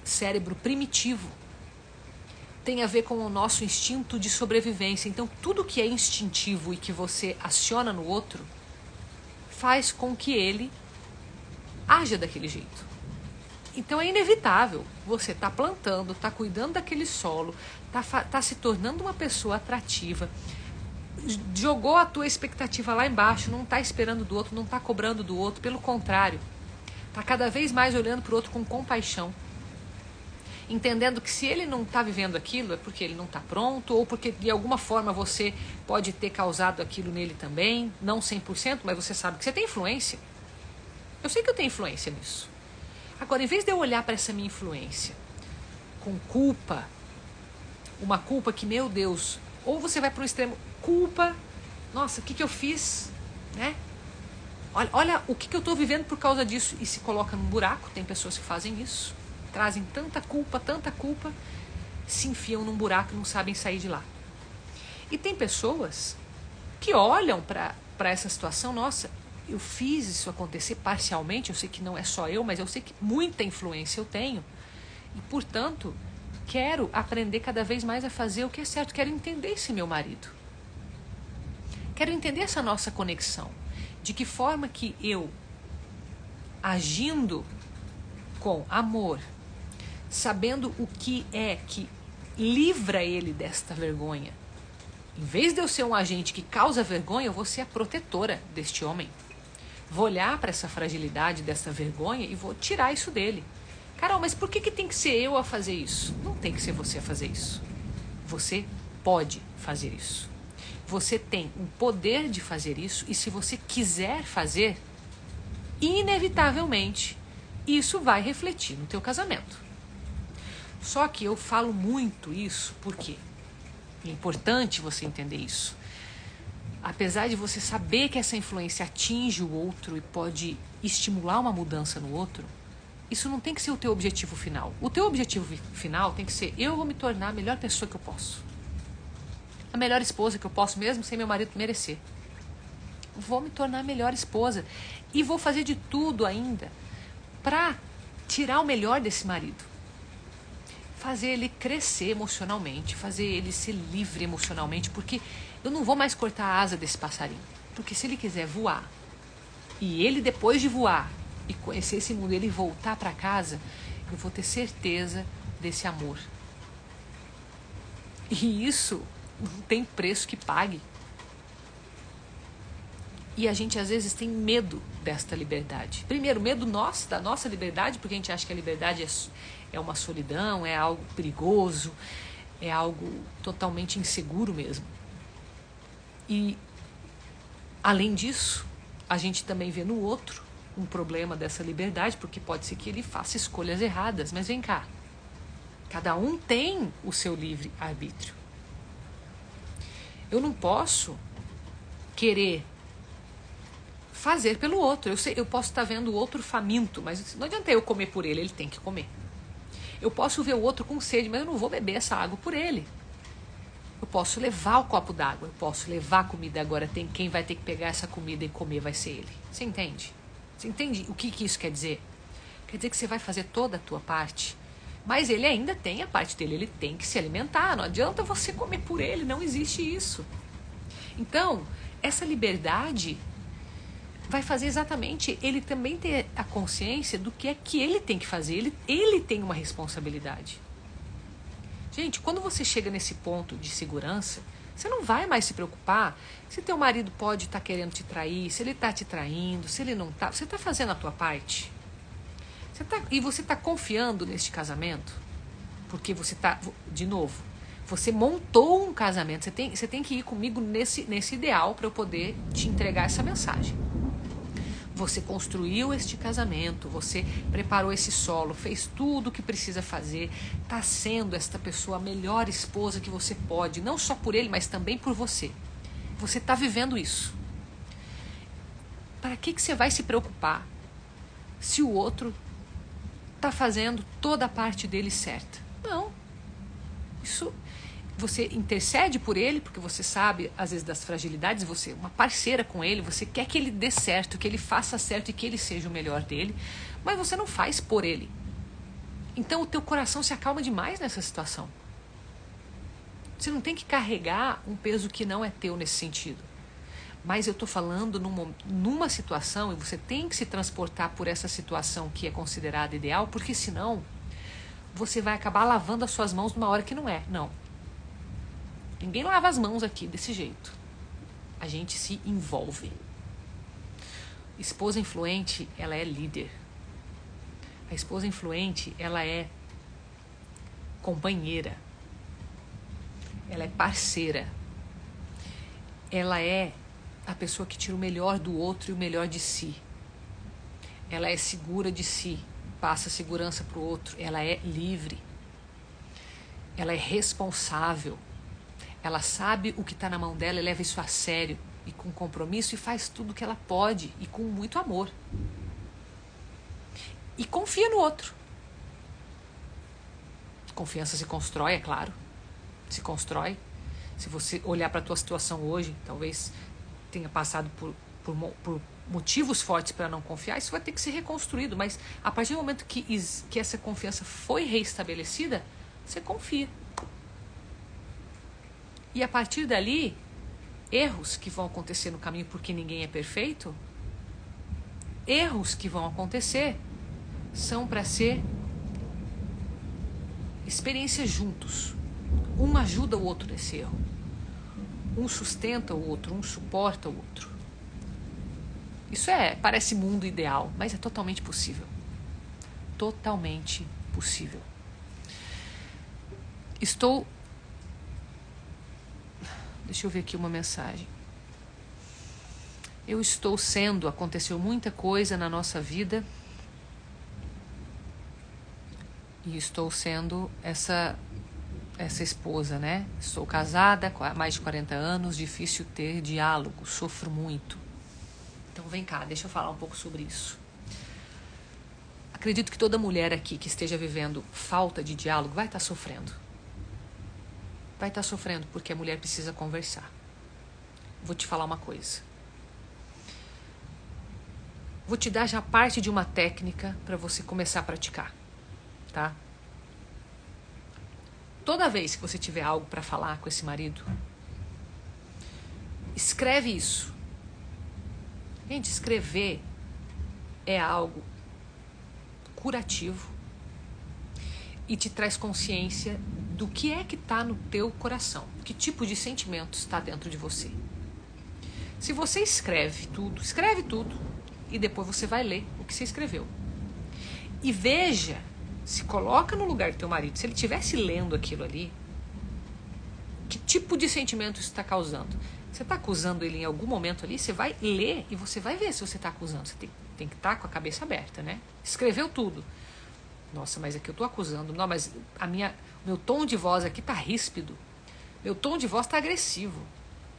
cérebro primitivo. Tem a ver com o nosso instinto de sobrevivência. Então, tudo que é instintivo e que você aciona no outro, faz com que ele haja daquele jeito. Então é inevitável. Você está plantando, está cuidando daquele solo, está se tornando uma pessoa atrativa, jogou a tua expectativa lá embaixo, não está esperando do outro, não está cobrando do outro, pelo contrário, está cada vez mais olhando para o outro com compaixão, entendendo que se ele não está vivendo aquilo é porque ele não está pronto, ou porque de alguma forma você pode ter causado aquilo nele também, não 100%, mas você sabe que você tem influência. Eu sei que eu tenho influência nisso. Agora, em vez de eu olhar para essa minha influência com culpa, uma culpa que, meu Deus, ou você vai para um extremo, culpa, nossa, o que eu fiz, né? Olha o que eu estou vivendo por causa disso, e se coloca num buraco. Tem pessoas que fazem isso, trazem tanta culpa, se enfiam num buraco e não sabem sair de lá. E tem pessoas que olham para essa situação, nossa, eu fiz isso acontecer parcialmente, eu sei que não é só eu, mas eu sei que muita influência eu tenho. E, portanto, quero aprender cada vez mais a fazer o que é certo. Quero entender esse meu marido. Quero entender essa nossa conexão. De que forma que eu, agindo com amor, sabendo o que é que livra ele desta vergonha, em vez de eu ser um agente que causa vergonha, eu vou ser a protetora deste homem. Vou olhar para essa fragilidade, dessa vergonha, e vou tirar isso dele. Carol, mas por que tem que ser eu a fazer isso? Não tem que ser você a fazer isso. Você pode fazer isso. Você tem o poder de fazer isso, e se você quiser fazer, inevitavelmente, isso vai refletir no teu casamento. Só que eu falo muito isso porque é importante você entender isso. apesar de você saber que essa influência atinge o outro e pode estimular uma mudança no outro, isso não tem que ser o teu objetivo final. O teu objetivo final tem que ser: eu vou me tornar a melhor pessoa que eu posso. A melhor esposa que eu posso, mesmo sem meu marido merecer. Vou me tornar a melhor esposa. E vou fazer de tudo ainda para tirar o melhor desse marido. Fazer ele crescer emocionalmente, fazer ele ser livre emocionalmente, porque eu não vou mais cortar a asa desse passarinho. Porque se ele quiser voar, e ele depois de voar e conhecer esse mundo, ele voltar para casa, eu vou ter certeza desse amor. E isso não tem preço que pague. E a gente às vezes tem medo desta liberdade. Primeiro, medo nosso, da nossa liberdade, porque a gente acha que a liberdade é uma solidão, é algo perigoso, é algo totalmente inseguro mesmo. E, além disso, a gente também vê no outro um problema dessa liberdade, porque pode ser que ele faça escolhas erradas. Mas vem cá, cada um tem o seu livre arbítrio. Eu não posso querer fazer pelo outro. Eu posso estar vendo o outro faminto, mas não adianta eu comer por ele, ele tem que comer. Eu posso ver o outro com sede, mas eu não vou beber essa água por ele. Eu posso levar o copo d'água, eu posso levar a comida. Agora tem quem vai ter que pegar essa comida e comer vai ser ele. Você entende? Você entende o que isso quer dizer? Quer dizer que você vai fazer toda a tua parte, mas ele ainda tem a parte dele, ele tem que se alimentar. Não adianta você comer por ele, não existe isso. Então, essa liberdade vai fazer exatamente ele também ter a consciência do que é que ele tem que fazer. Ele tem uma responsabilidade. Gente, quando você chega nesse ponto de segurança, você não vai mais se preocupar se teu marido pode estar querendo te trair, se ele está te traindo, se ele não está. Você está fazendo a tua parte. E você está confiando neste casamento, porque você está, de novo, você montou um casamento. Você tem que ir comigo nesse ideal para eu poder te entregar essa mensagem. Você construiu este casamento, você preparou esse solo, fez tudo o que precisa fazer, está sendo esta pessoa a melhor esposa que você pode, não só por ele, mas também por você. Você está vivendo isso. Para que você vai se preocupar se o outro está fazendo toda a parte dele certa? Não. Isso... Você intercede por ele, porque você sabe, às vezes, das fragilidades, você é uma parceira com ele, você quer que ele dê certo, que ele faça certo e que ele seja o melhor dele, mas você não faz por ele. Então o teu coração se acalma demais nessa situação. Você não tem que carregar um peso que não é teu nesse sentido. Mas eu estou falando numa situação, e você tem que se transportar por essa situação que é considerada ideal, porque senão você vai acabar lavando as suas mãos numa hora que não é. Não. Ninguém lava as mãos aqui desse jeito. A gente se envolve. Esposa influente, ela é líder. A esposa influente, ela é companheira. Ela é parceira. Ela é a pessoa que tira o melhor do outro e o melhor de si. Ela é segura de si, passa segurança para o outro. Ela é livre. Ela é responsável. Ela sabe o que está na mão dela e leva isso a sério e com compromisso e faz tudo o que ela pode e com muito amor. E confia no outro. Confiança se constrói, é claro. Se constrói. Se você olhar para a tua situação hoje, talvez tenha passado por motivos fortes para não confiar, isso vai ter que ser reconstruído. Mas a partir do momento que essa confiança foi reestabelecida, você confia. E a partir dali, erros que vão acontecer no caminho, porque ninguém é perfeito, erros que vão acontecer são para ser experiências juntos. Um ajuda o outro nesse erro. Um sustenta o outro, um suporta o outro. Isso parece mundo ideal, mas é totalmente possível. Totalmente possível. Deixa eu ver aqui uma mensagem. Aconteceu muita coisa na nossa vida e estou sendo essa essa esposa, né? Sou casada há mais de 40 anos, difícil ter diálogo, sofro muito. Então vem cá, deixa eu falar um pouco sobre isso. Acredito que toda mulher aqui que esteja vivendo falta de diálogo vai estar sofrendo. Vai estar sofrendo porque a mulher precisa conversar. Vou te falar uma coisa. Vou te dar já parte de uma técnica para você começar a praticar, tá? Toda vez que você tiver algo para falar com esse marido, escreve isso. Gente, escrever é algo curativo e te traz consciência do que é que está no teu coração, que tipo de sentimento está dentro de você. Se você escreve tudo e depois você vai ler o que você escreveu. E veja, se coloca no lugar do teu marido, se ele estivesse lendo aquilo ali, que tipo de sentimento isso está causando? Você está acusando ele em algum momento ali, você vai ler e você vai ver se você está acusando. Você tem que estar com a cabeça aberta, né? Escreveu tudo. Nossa, mas aqui eu estou acusando. Não, mas meu tom de voz aqui está ríspido. Meu tom de voz está agressivo.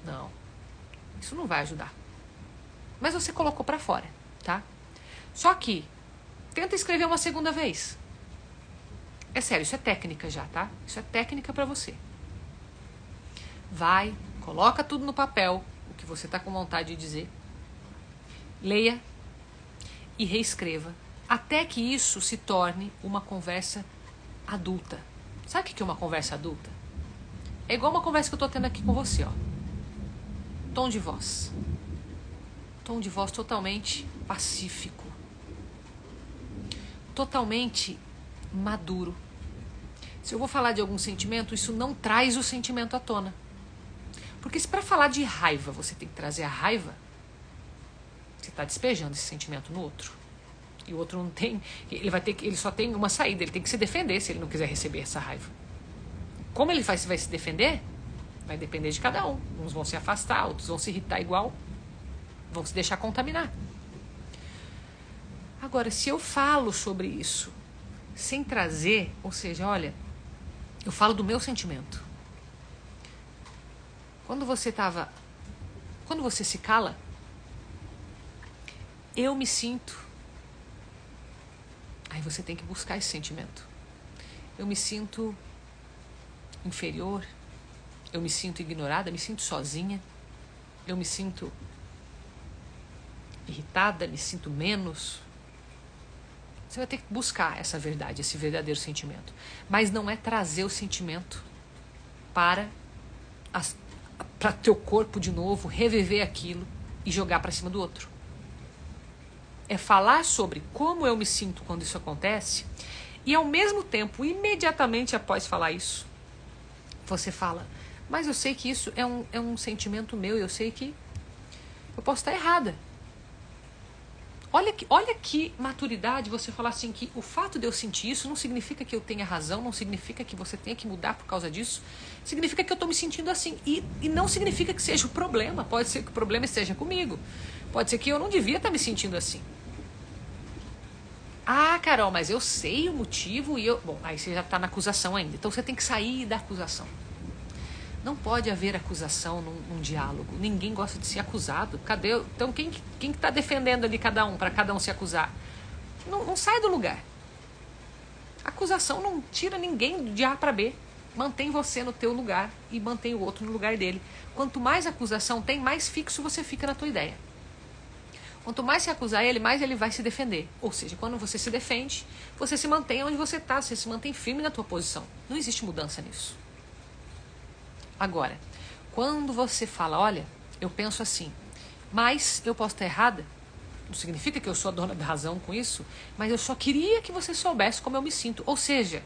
Não, isso não vai ajudar. Mas você colocou para fora, tá? Só que, tenta escrever uma segunda vez. É sério, isso é técnica já, tá? Isso é técnica para você. Vai, coloca tudo no papel, o que você está com vontade de dizer. Leia e reescreva, até que isso se torne uma conversa adulta. Sabe o que é uma conversa adulta? É igual uma conversa que eu estou tendo aqui com você, ó. Tom de voz. Tom de voz totalmente pacífico. Totalmente maduro. Se eu vou falar de algum sentimento, isso não traz o sentimento à tona. Porque se para falar de raiva você tem que trazer a raiva, você está despejando esse sentimento no outro. E o outro não tem, ele só tem uma saída, ele tem que se defender se ele não quiser receber essa raiva. Como ele vai se defender? Vai depender de cada um. Uns vão se afastar, outros vão se irritar igual, vão se deixar contaminar. Agora, se eu falo sobre isso sem trazer, ou seja, olha, eu falo do meu sentimento. Quando você se cala, eu me sinto. Aí você tem que buscar esse sentimento. Eu me sinto inferior, eu me sinto ignorada, me sinto sozinha, eu me sinto irritada, me sinto menos. Você vai ter que buscar essa verdade, esse verdadeiro sentimento. Mas não é trazer o sentimento para teu corpo de novo, reviver aquilo e jogar para cima do outro. É falar sobre como eu me sinto quando isso acontece e, ao mesmo tempo, imediatamente após falar isso, você fala, mas eu sei que isso é um sentimento meu, eu sei que eu posso estar errada. Olha que maturidade você falar assim, que o fato de eu sentir isso não significa que eu tenha razão, não significa que você tenha que mudar por causa disso, significa que eu estou me sentindo assim. E não significa que seja o problema, pode ser que o problema esteja comigo, pode ser que eu não devia estar me sentindo assim. Ah, Carol, mas eu sei o motivo e eu... Bom, aí você já está na acusação ainda, então você tem que sair da acusação. Não pode haver acusação num diálogo. Ninguém gosta de ser acusado. Cadê? Então quem está defendendo ali para cada um se acusar? Não sai do lugar. Acusação não tira ninguém de A para B. Mantém você no teu lugar e mantém o outro no lugar dele. Quanto mais acusação tem, mais fixo você fica na tua ideia. Quanto mais se acusar ele, mais ele vai se defender. Ou seja, quando você se defende, você se mantém onde você está, você se mantém firme na tua posição. Não existe mudança nisso. Agora, quando você fala, olha, eu penso assim, mas eu posso estar errada, não significa que eu sou a dona da razão com isso, mas eu só queria que você soubesse como eu me sinto. Ou seja,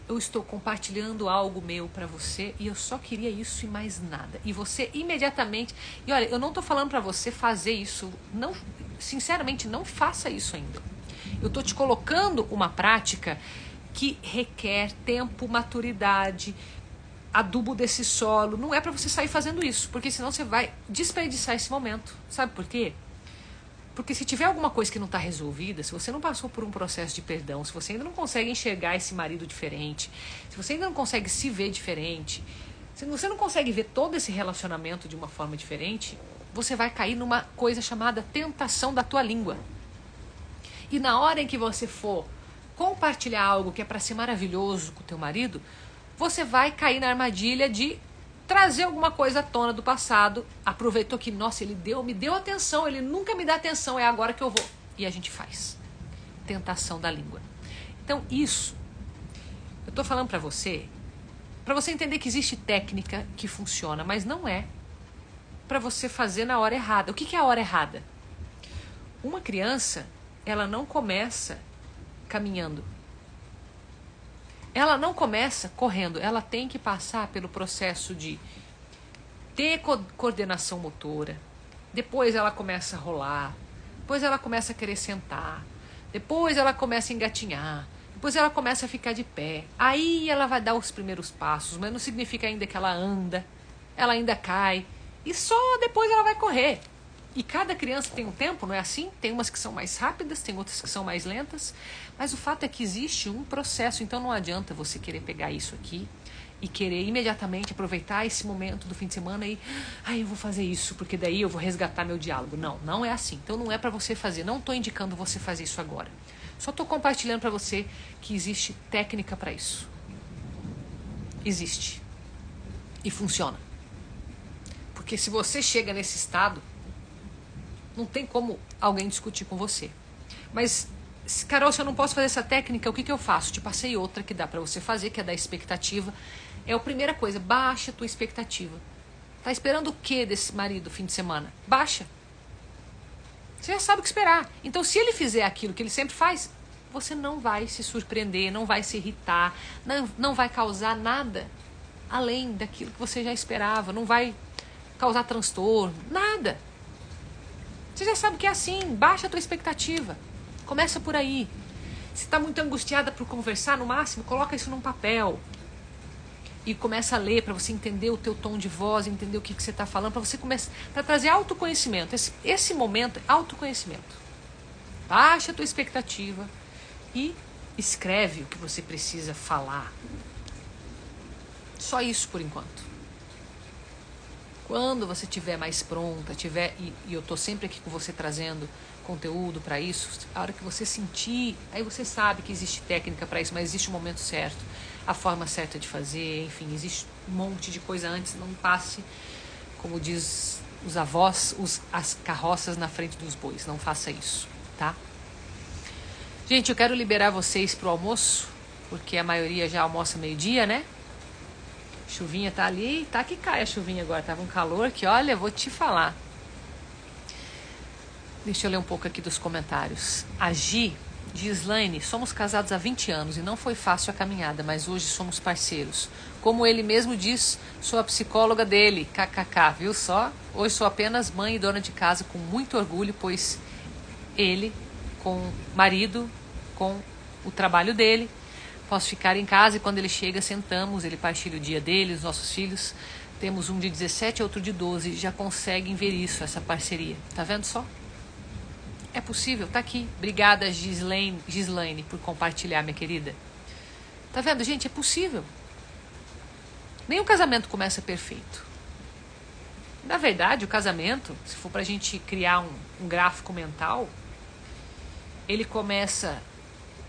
eu estou compartilhando algo meu para você e eu só queria isso e mais nada. E você imediatamente... E olha, eu não estou falando para você fazer isso, não, sinceramente, não faça isso ainda. Eu estou te colocando uma prática que requer tempo, maturidade, adubo desse solo. Não é para você sair fazendo isso, porque senão você vai desperdiçar esse momento. Sabe por quê? Porque se tiver alguma coisa que não está resolvida, se você não passou por um processo de perdão, se você ainda não consegue enxergar esse marido diferente, se você ainda não consegue se ver diferente, se você não consegue ver todo esse relacionamento de uma forma diferente, você vai cair numa coisa chamada tentação da tua língua. E na hora em que você for compartilhar algo que é para ser maravilhoso com o teu marido, você vai cair na armadilha de trazer alguma coisa à tona do passado, aproveitou que, nossa, ele me deu atenção, ele nunca me dá atenção, é agora que eu vou. E a gente faz. Tentação da língua. Então, isso, eu tô falando para você entender que existe técnica que funciona, mas não é para você fazer na hora errada. O que é a hora errada? Uma criança, ela não começa caminhando. Ela não começa correndo, ela tem que passar pelo processo de ter coordenação motora, depois ela começa a rolar, depois ela começa a querer sentar, depois ela começa a engatinhar, depois ela começa a ficar de pé, aí ela vai dar os primeiros passos, mas não significa ainda que ela anda, ela ainda cai, e só depois ela vai correr. E cada criança tem um tempo, não é assim? Tem umas que são mais rápidas, tem outras que são mais lentas. Mas o fato é que existe um processo, então não adianta você querer pegar isso aqui e querer imediatamente aproveitar esse momento do fim de semana e eu vou fazer isso, porque daí eu vou resgatar meu diálogo. Não, não é assim. Então não é para você fazer, não estou indicando você fazer isso agora. Só estou compartilhando para você que existe técnica para isso. Existe. E funciona. Porque se você chega nesse estado, não tem como alguém discutir com você. Mas, Carol, se eu não posso fazer essa técnica, o que eu faço? Te passei outra que dá pra você fazer, que é da expectativa. É a primeira coisa, baixa a tua expectativa. Tá esperando o que desse marido fim de semana? Baixa. Você já sabe o que esperar. Então, se ele fizer aquilo que ele sempre faz, você não vai se surpreender, não vai se irritar, não vai causar nada além daquilo que você já esperava, não vai causar transtorno, nada. Você já sabe que é assim, baixa a tua expectativa. Começa por aí. Se está muito angustiada por conversar, no máximo, coloca isso num papel. E começa a ler para você entender o teu tom de voz, entender o que você está falando, para você começar para trazer autoconhecimento. Esse momento é autoconhecimento. Baixa a tua expectativa e escreve o que você precisa falar. Só isso por enquanto. Quando você estiver mais pronta, e eu estou sempre aqui com você trazendo conteúdo para isso, a hora que você sentir, aí você sabe que existe técnica para isso, mas existe o momento certo, a forma certa de fazer, enfim, existe um monte de coisa antes, não passe, como diz os avós, as carroças na frente dos bois, não faça isso, tá? Gente, eu quero liberar vocês pro almoço, porque a maioria já almoça meio-dia, né? Chuvinha tá ali, tá que cai a chuvinha agora, tava um calor que, olha, vou te falar. Deixa eu ler um pouco aqui dos comentários. A Gi diz, Laine, somos casados há 20 anos e não foi fácil a caminhada, mas hoje somos parceiros. Como ele mesmo diz, sou a psicóloga dele, kkk, viu só? Hoje sou apenas mãe e dona de casa com muito orgulho, pois ele, com marido, com o trabalho dele, posso ficar em casa e quando ele chega, sentamos, ele partilha o dia dele, os nossos filhos. Temos um de 17 e outro de 12. Já conseguem ver isso, essa parceria. Tá vendo só? É possível, tá aqui. Obrigada, Gislaine, por compartilhar, minha querida. Tá vendo, gente? É possível. Nenhum casamento começa perfeito. Na verdade, o casamento, se for pra gente criar um gráfico mental, ele começa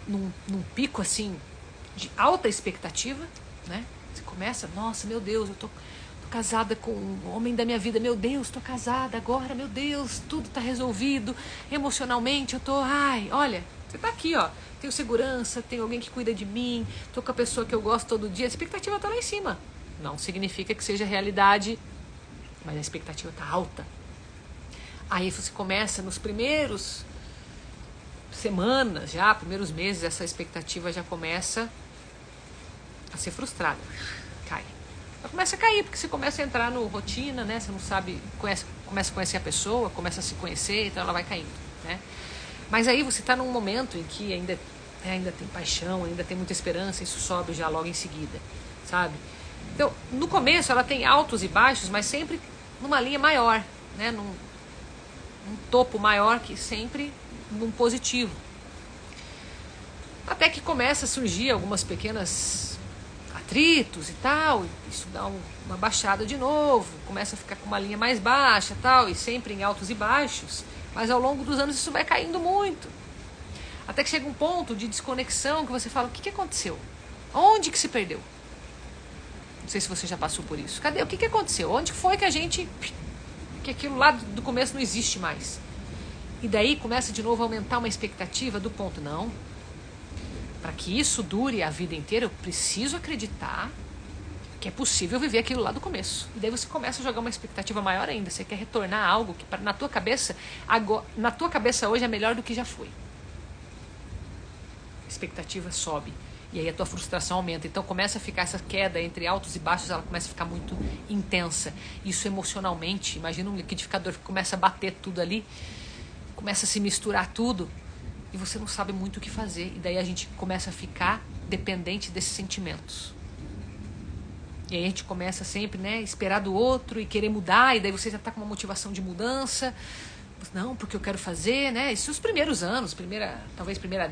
num pico, assim, de alta expectativa, né? Você começa, nossa, meu Deus, eu tô casada com o homem da minha vida, meu Deus, tô casada agora, meu Deus, tudo tá resolvido, emocionalmente eu tô, olha, você tá aqui, ó, tenho segurança, tenho alguém que cuida de mim, tô com a pessoa que eu gosto todo dia, a expectativa tá lá em cima. Não significa que seja realidade, mas a expectativa tá alta. Aí você começa nos primeiros semanas já, primeiros meses, essa expectativa já começa a ser frustrada. Cai. Ela começa a cair, porque você começa a entrar no rotina, né? Você não sabe, começa a conhecer a pessoa, começa a se conhecer, então ela vai caindo, né? Mas aí você está num momento em que ainda tem paixão, ainda tem muita esperança, isso sobe já logo em seguida, sabe? Então, no começo ela tem altos e baixos, mas sempre numa linha maior, né? um topo maior que sempre num positivo. Até que começa a surgir algumas pequenas atritos e tal, isso dá uma baixada de novo, começa a ficar com uma linha mais baixa tal, e sempre em altos e baixos, mas ao longo dos anos isso vai caindo muito. Até que chega um ponto de desconexão que você fala, o que aconteceu? Onde que se perdeu? Não sei se você já passou por isso. Cadê? O que aconteceu? Onde foi que que aquilo lá do começo não existe mais? E daí começa de novo a aumentar uma expectativa do ponto, não. Para que isso dure a vida inteira, eu preciso acreditar que é possível viver aquilo lá do começo. E daí você começa a jogar uma expectativa maior ainda. Você quer retornar a algo que na tua cabeça, na tua cabeça hoje é melhor do que já foi. A expectativa sobe. E aí a tua frustração aumenta. Então começa a ficar essa queda entre altos e baixos, ela começa a ficar muito intensa. Isso emocionalmente, imagina um liquidificador que começa a bater tudo ali, começa a se misturar tudo, e você não sabe muito o que fazer. E daí a gente começa a ficar dependente desses sentimentos. E aí a gente começa sempre, né, esperar do outro e querer mudar, e daí você já está com uma motivação de mudança. Não, porque eu quero fazer, né? Isso os primeiros anos, talvez primeira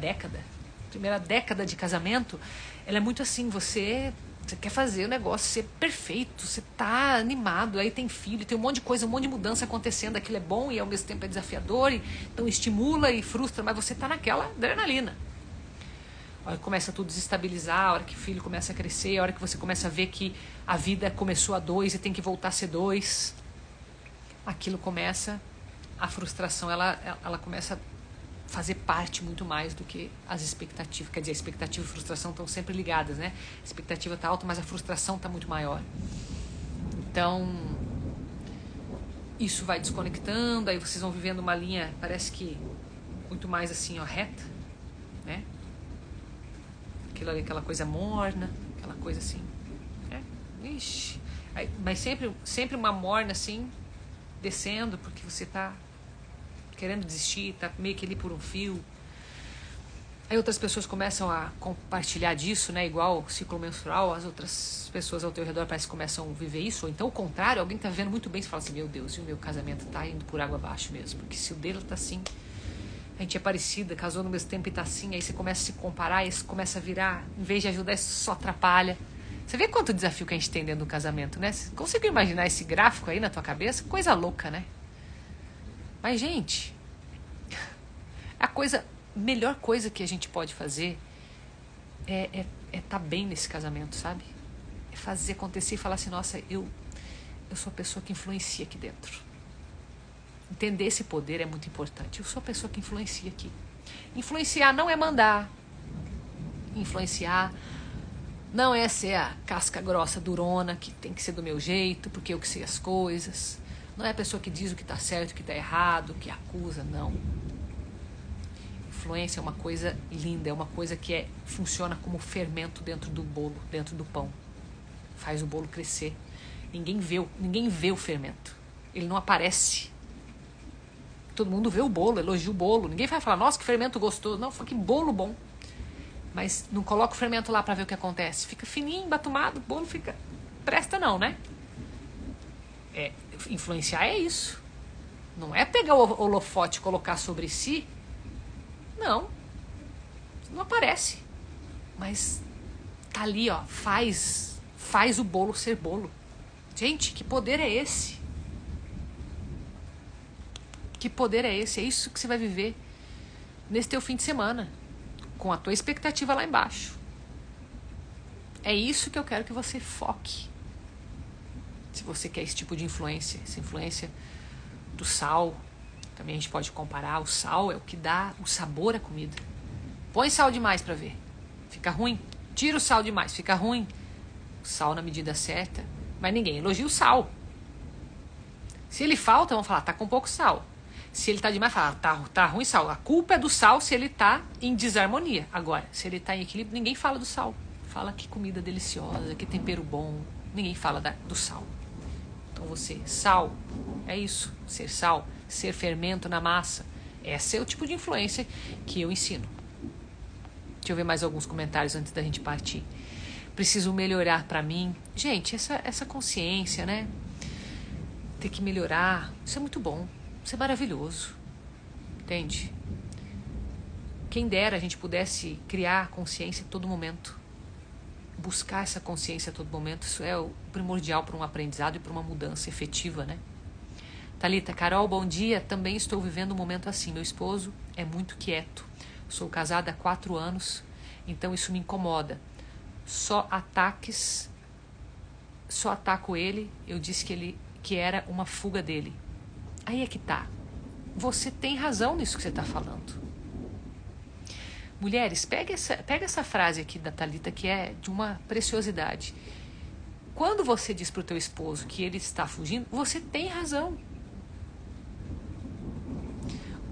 década de casamento, ela é muito assim, você quer fazer o negócio ser perfeito, você tá animado, aí tem filho, tem um monte de coisa, um monte de mudança acontecendo, aquilo é bom e ao mesmo tempo é desafiador, então estimula e frustra, mas você tá naquela adrenalina. A hora que começa tudo a desestabilizar, a hora que o filho começa a crescer, a hora que você começa a ver que a vida começou a 2 e tem que voltar a ser 2, aquilo começa, a frustração, ela começa a fazer parte muito mais do que as expectativas. Quer dizer, a expectativa e a frustração estão sempre ligadas, né? A expectativa está alta, mas a frustração está muito maior. Então, isso vai desconectando, aí vocês vão vivendo uma linha, parece que muito mais assim, ó, reta, né? Aquela coisa morna, aquela coisa assim, né? Ixi. Aí, mas sempre uma morna assim, descendo, porque você está querendo desistir, tá meio que ali por um fio. Aí outras pessoas começam a compartilhar disso, né? Igual o ciclo menstrual, as outras pessoas ao teu redor parece que começam a viver isso, ou então o contrário, alguém tá vivendo muito bem, você fala assim, meu Deus, e o meu casamento tá indo por água abaixo mesmo, porque se o dele tá assim, a gente é parecida, casou no mesmo tempo e tá assim, aí você começa a se comparar, e isso começa a virar, em vez de ajudar, isso só atrapalha. Você vê quanto desafio que a gente tem dentro do casamento, né? Você conseguiu imaginar esse gráfico aí na tua cabeça? Coisa louca, né? Mas, gente, melhor coisa que a gente pode fazer é tá bem nesse casamento, sabe? É fazer acontecer e falar assim, nossa, eu sou a pessoa que influencia aqui dentro. Entender esse poder é muito importante. Eu sou a pessoa que influencia aqui. Influenciar não é mandar. Influenciar não é ser a casca grossa, durona, que tem que ser do meu jeito, porque eu que sei as coisas. Não é a pessoa que diz o que está certo, o que está errado, que acusa, não. Influência é uma coisa linda, é uma coisa que funciona como fermento dentro do bolo, dentro do pão. Faz o bolo crescer. Ninguém vê o fermento. Ele não aparece. Todo mundo vê o bolo, elogia o bolo. Ninguém vai falar, nossa, que fermento gostoso. Não, que bolo bom. Mas não coloca o fermento lá para ver o que acontece. Fica fininho, batumado, o bolo fica... Presta não, né? Influenciar é isso. Não é pegar o holofote e colocar sobre si. Não aparece, mas tá ali, ó, faz o bolo ser bolo. Gente, que poder é esse? Que poder é esse? É isso que você vai viver nesse teu fim de semana, com a tua expectativa lá embaixo. É isso que eu quero que você foque. Se você quer esse tipo de influência, essa influência do sal, também a gente pode comparar, o sal é o que dá o sabor à comida. Põe sal demais pra ver. Fica ruim. Tira o sal demais, fica ruim. O sal na medida certa. Mas ninguém elogia o sal. Se ele falta, vão falar, tá com pouco sal. Se ele tá demais, fala, tá ruim sal. A culpa é do sal se ele tá em desarmonia. Agora, se ele tá em equilíbrio, ninguém fala do sal. Fala que comida deliciosa, que tempero bom. Ninguém fala do sal. Então sal, é isso. Ser sal, ser fermento na massa. Esse é o tipo de influência que eu ensino. Deixa eu ver mais alguns comentários antes da gente partir. Preciso melhorar pra mim. Gente, essa consciência, né? Ter que melhorar, isso é muito bom. Isso é maravilhoso. Entende? Quem dera a gente pudesse criar consciência a todo momento. Buscar essa consciência a todo momento. Isso é o primordial para um aprendizado e para uma mudança efetiva, né? Thalita, Carol, bom dia. Também estou vivendo um momento assim. Meu esposo é muito quieto. Sou casada há 4 anos, então isso me incomoda. Só ataco ele. Eu disse que era uma fuga dele. Aí é que tá. Você tem razão nisso que você está falando. Mulheres, pega essa frase aqui da Thalita, que é de uma preciosidade. Quando você diz para o teu esposo que ele está fugindo, você tem razão.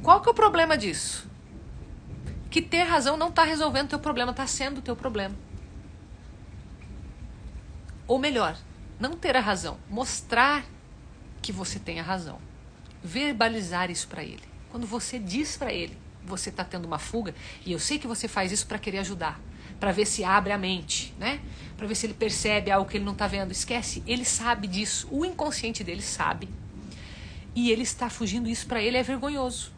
Qual que é o problema disso? Que ter razão não está resolvendo o teu problema, está sendo o teu problema. Ou melhor, não ter a razão, mostrar que você tem a razão. Verbalizar isso para ele. Quando você diz para ele, você está tendo uma fuga, e eu sei que você faz isso para querer ajudar, para ver se abre a mente, né? Para ver se ele percebe algo que ele não está vendo. Esquece, ele sabe disso, o inconsciente dele sabe. E ele está fugindo, isso para ele é vergonhoso.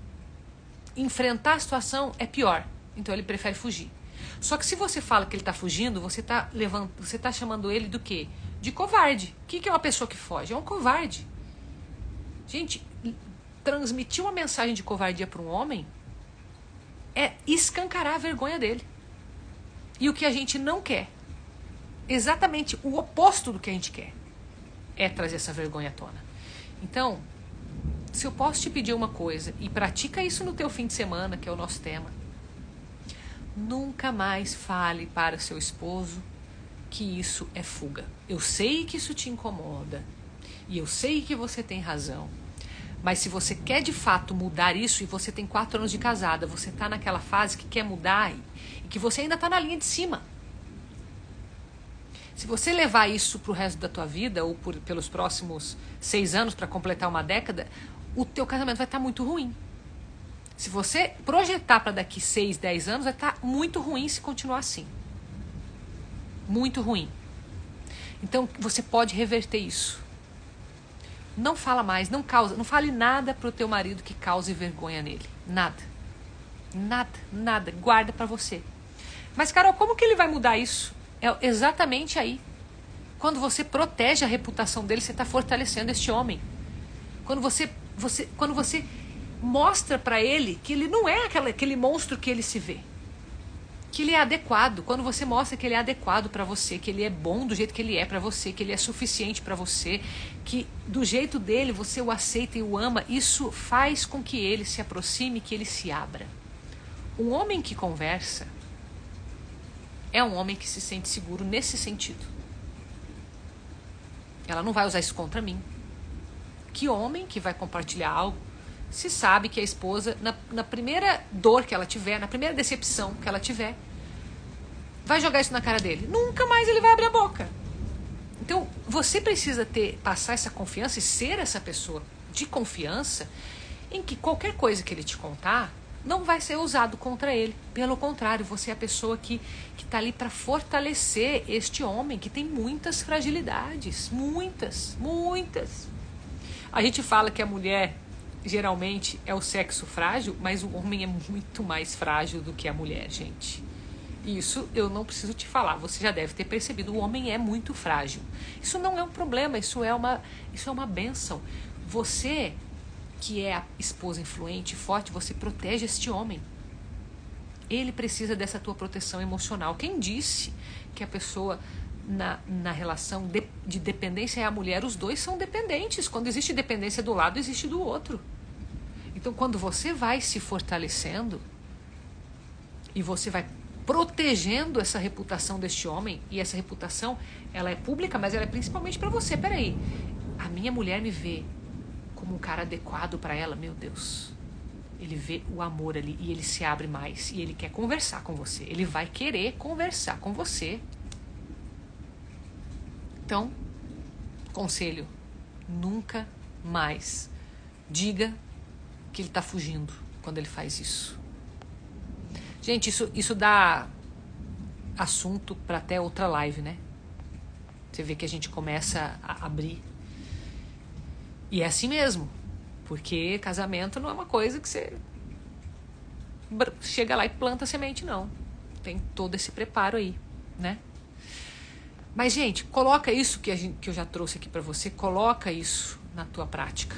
Enfrentar a situação é pior, então ele prefere fugir. Só que se você fala que ele está fugindo, você tá chamando ele do quê? De covarde. O que é uma pessoa que foge? É um covarde. Gente, transmitir uma mensagem de covardia para um homem é escancarar a vergonha dele. E o que a gente não quer, exatamente o oposto do que a gente quer, é trazer essa vergonha à tona. Então, se eu posso te pedir uma coisa, e pratica isso no teu fim de semana, que é o nosso tema, nunca mais fale para seu esposo que isso é fuga. Eu sei que isso te incomoda, e eu sei que você tem razão, mas se você quer de fato mudar isso, e você tem 4 anos de casada, você está naquela fase que quer mudar, e que você ainda está na linha de cima. Se você levar isso para o resto da tua vida, ou pelos próximos 6 anos para completar uma década, o teu casamento vai estar muito ruim. Se você projetar para daqui 6, 10 anos, vai estar muito ruim se continuar assim. Muito ruim. Então, você pode reverter isso. Não fala mais, não fale nada pro teu marido que cause vergonha nele. Nada. Nada, nada. Guarda para você. Mas, Carol, como que ele vai mudar isso? É exatamente aí. Quando você protege a reputação dele, você está fortalecendo este homem. Quando você mostra para ele que ele não é aquele monstro que ele se vê. Que ele é adequado. Quando você mostra que ele é adequado para você, que ele é bom do jeito que ele é para você, que ele é suficiente para você, que do jeito dele você o aceita e o ama, isso faz com que ele se aproxime, que ele se abra. Um homem que conversa é um homem que se sente seguro nesse sentido. Ela não vai usar isso contra mim. Que homem que vai compartilhar algo se sabe que a esposa, na primeira dor que ela tiver, na primeira decepção que ela tiver, vai jogar isso na cara dele? Nunca mais ele vai abrir a boca. Então, você precisa passar essa confiança e ser essa pessoa de confiança em que qualquer coisa que ele te contar não vai ser usado contra ele. Pelo contrário, você é a pessoa que está ali para fortalecer este homem que tem muitas fragilidades. Muitas, muitas. A gente fala que a mulher geralmente é o sexo frágil, mas o homem é muito mais frágil do que a mulher, gente. Isso eu não preciso te falar, você já deve ter percebido, o homem é muito frágil. Isso não é um problema, isso é uma bênção. Você, que é a esposa influente e forte, você protege este homem. Ele precisa dessa tua proteção emocional. Quem disse que a pessoa na relação de dependência é a mulher? Os dois são dependentes. Quando existe dependência do lado, existe do outro. Então, quando você vai se fortalecendo e você vai protegendo essa reputação deste homem, e essa reputação, ela é pública, mas ela é principalmente para você. Peraí, a minha mulher me vê como um cara adequado para ela, meu Deus. Ele vê o amor ali e ele se abre mais e ele quer conversar com você. Ele vai querer conversar com você. Então, conselho, nunca mais diga que ele está fugindo quando ele faz isso. Gente, isso dá assunto para até outra live, né? Você vê que a gente começa a abrir. E é assim mesmo. Porque casamento não é uma coisa que você chega lá e planta semente, não. Tem todo esse preparo aí, né? Mas, gente, coloca isso que eu já trouxe aqui pra você, coloca isso na tua prática.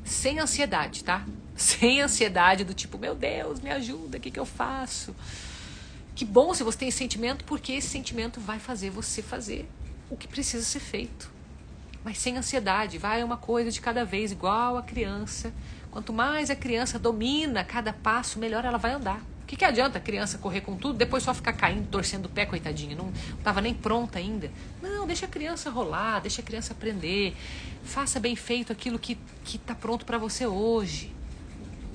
Sem ansiedade, tá? Sem ansiedade do tipo, meu Deus, me ajuda, o que eu faço? Que bom se você tem esse sentimento, porque esse sentimento vai fazer você fazer o que precisa ser feito. Mas sem ansiedade, vai uma coisa de cada vez, igual a criança. Quanto mais a criança domina cada passo, melhor ela vai andar. O que adianta a criança correr com tudo, depois só ficar caindo, torcendo o pé, coitadinha? Não estava nem pronta ainda. Não, deixa a criança rolar, deixa a criança aprender. Faça bem feito aquilo que está pronto para você hoje.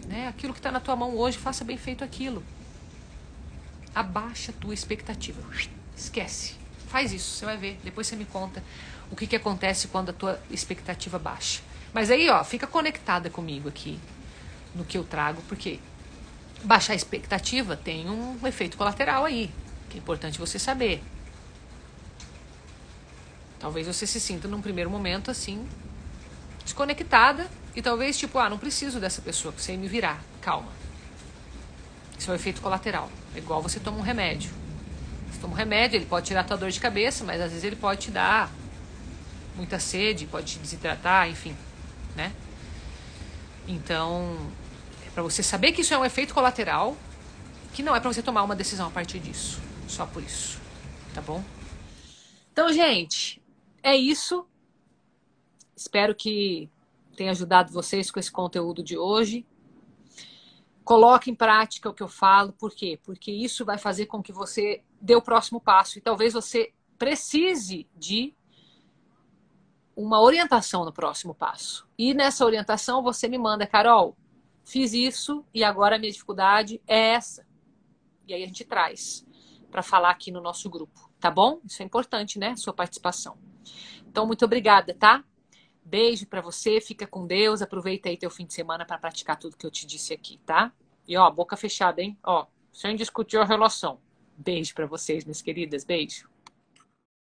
Né? Aquilo que está na tua mão hoje, faça bem feito aquilo. Abaixa a tua expectativa. Esquece. Faz isso, você vai ver. Depois você me conta o que acontece quando a tua expectativa baixa. Mas aí, ó, fica conectada comigo aqui no que eu trago, porque baixar a expectativa tem um efeito colateral aí, que é importante você saber. Talvez você se sinta num primeiro momento assim, desconectada, e talvez tipo, não preciso dessa pessoa, que você me virar. Calma. Isso é um efeito colateral. É igual você toma um remédio. Você toma um remédio, ele pode tirar a tua dor de cabeça, mas às vezes ele pode te dar muita sede, pode te desidratar, enfim, né? Então, é para você saber que isso é um efeito colateral, que não é para você tomar uma decisão a partir disso. Só por isso, tá bom? Então, gente, é isso. Espero que tenha ajudado vocês com esse conteúdo de hoje. Coloque em prática o que eu falo. Por quê? Porque isso vai fazer com que você dê o próximo passo. E talvez você precise de uma orientação no próximo passo. E nessa orientação você me manda, Carol, fiz isso e agora a minha dificuldade é essa. E aí a gente traz para falar aqui no nosso grupo, tá bom? Isso é importante, né? Sua participação. Então, muito obrigada, tá? Beijo para você, fica com Deus, aproveita aí teu fim de semana para praticar tudo que eu te disse aqui, tá? E ó, boca fechada, hein? Ó, sem discutir a relação. Beijo para vocês, minhas queridas, beijo.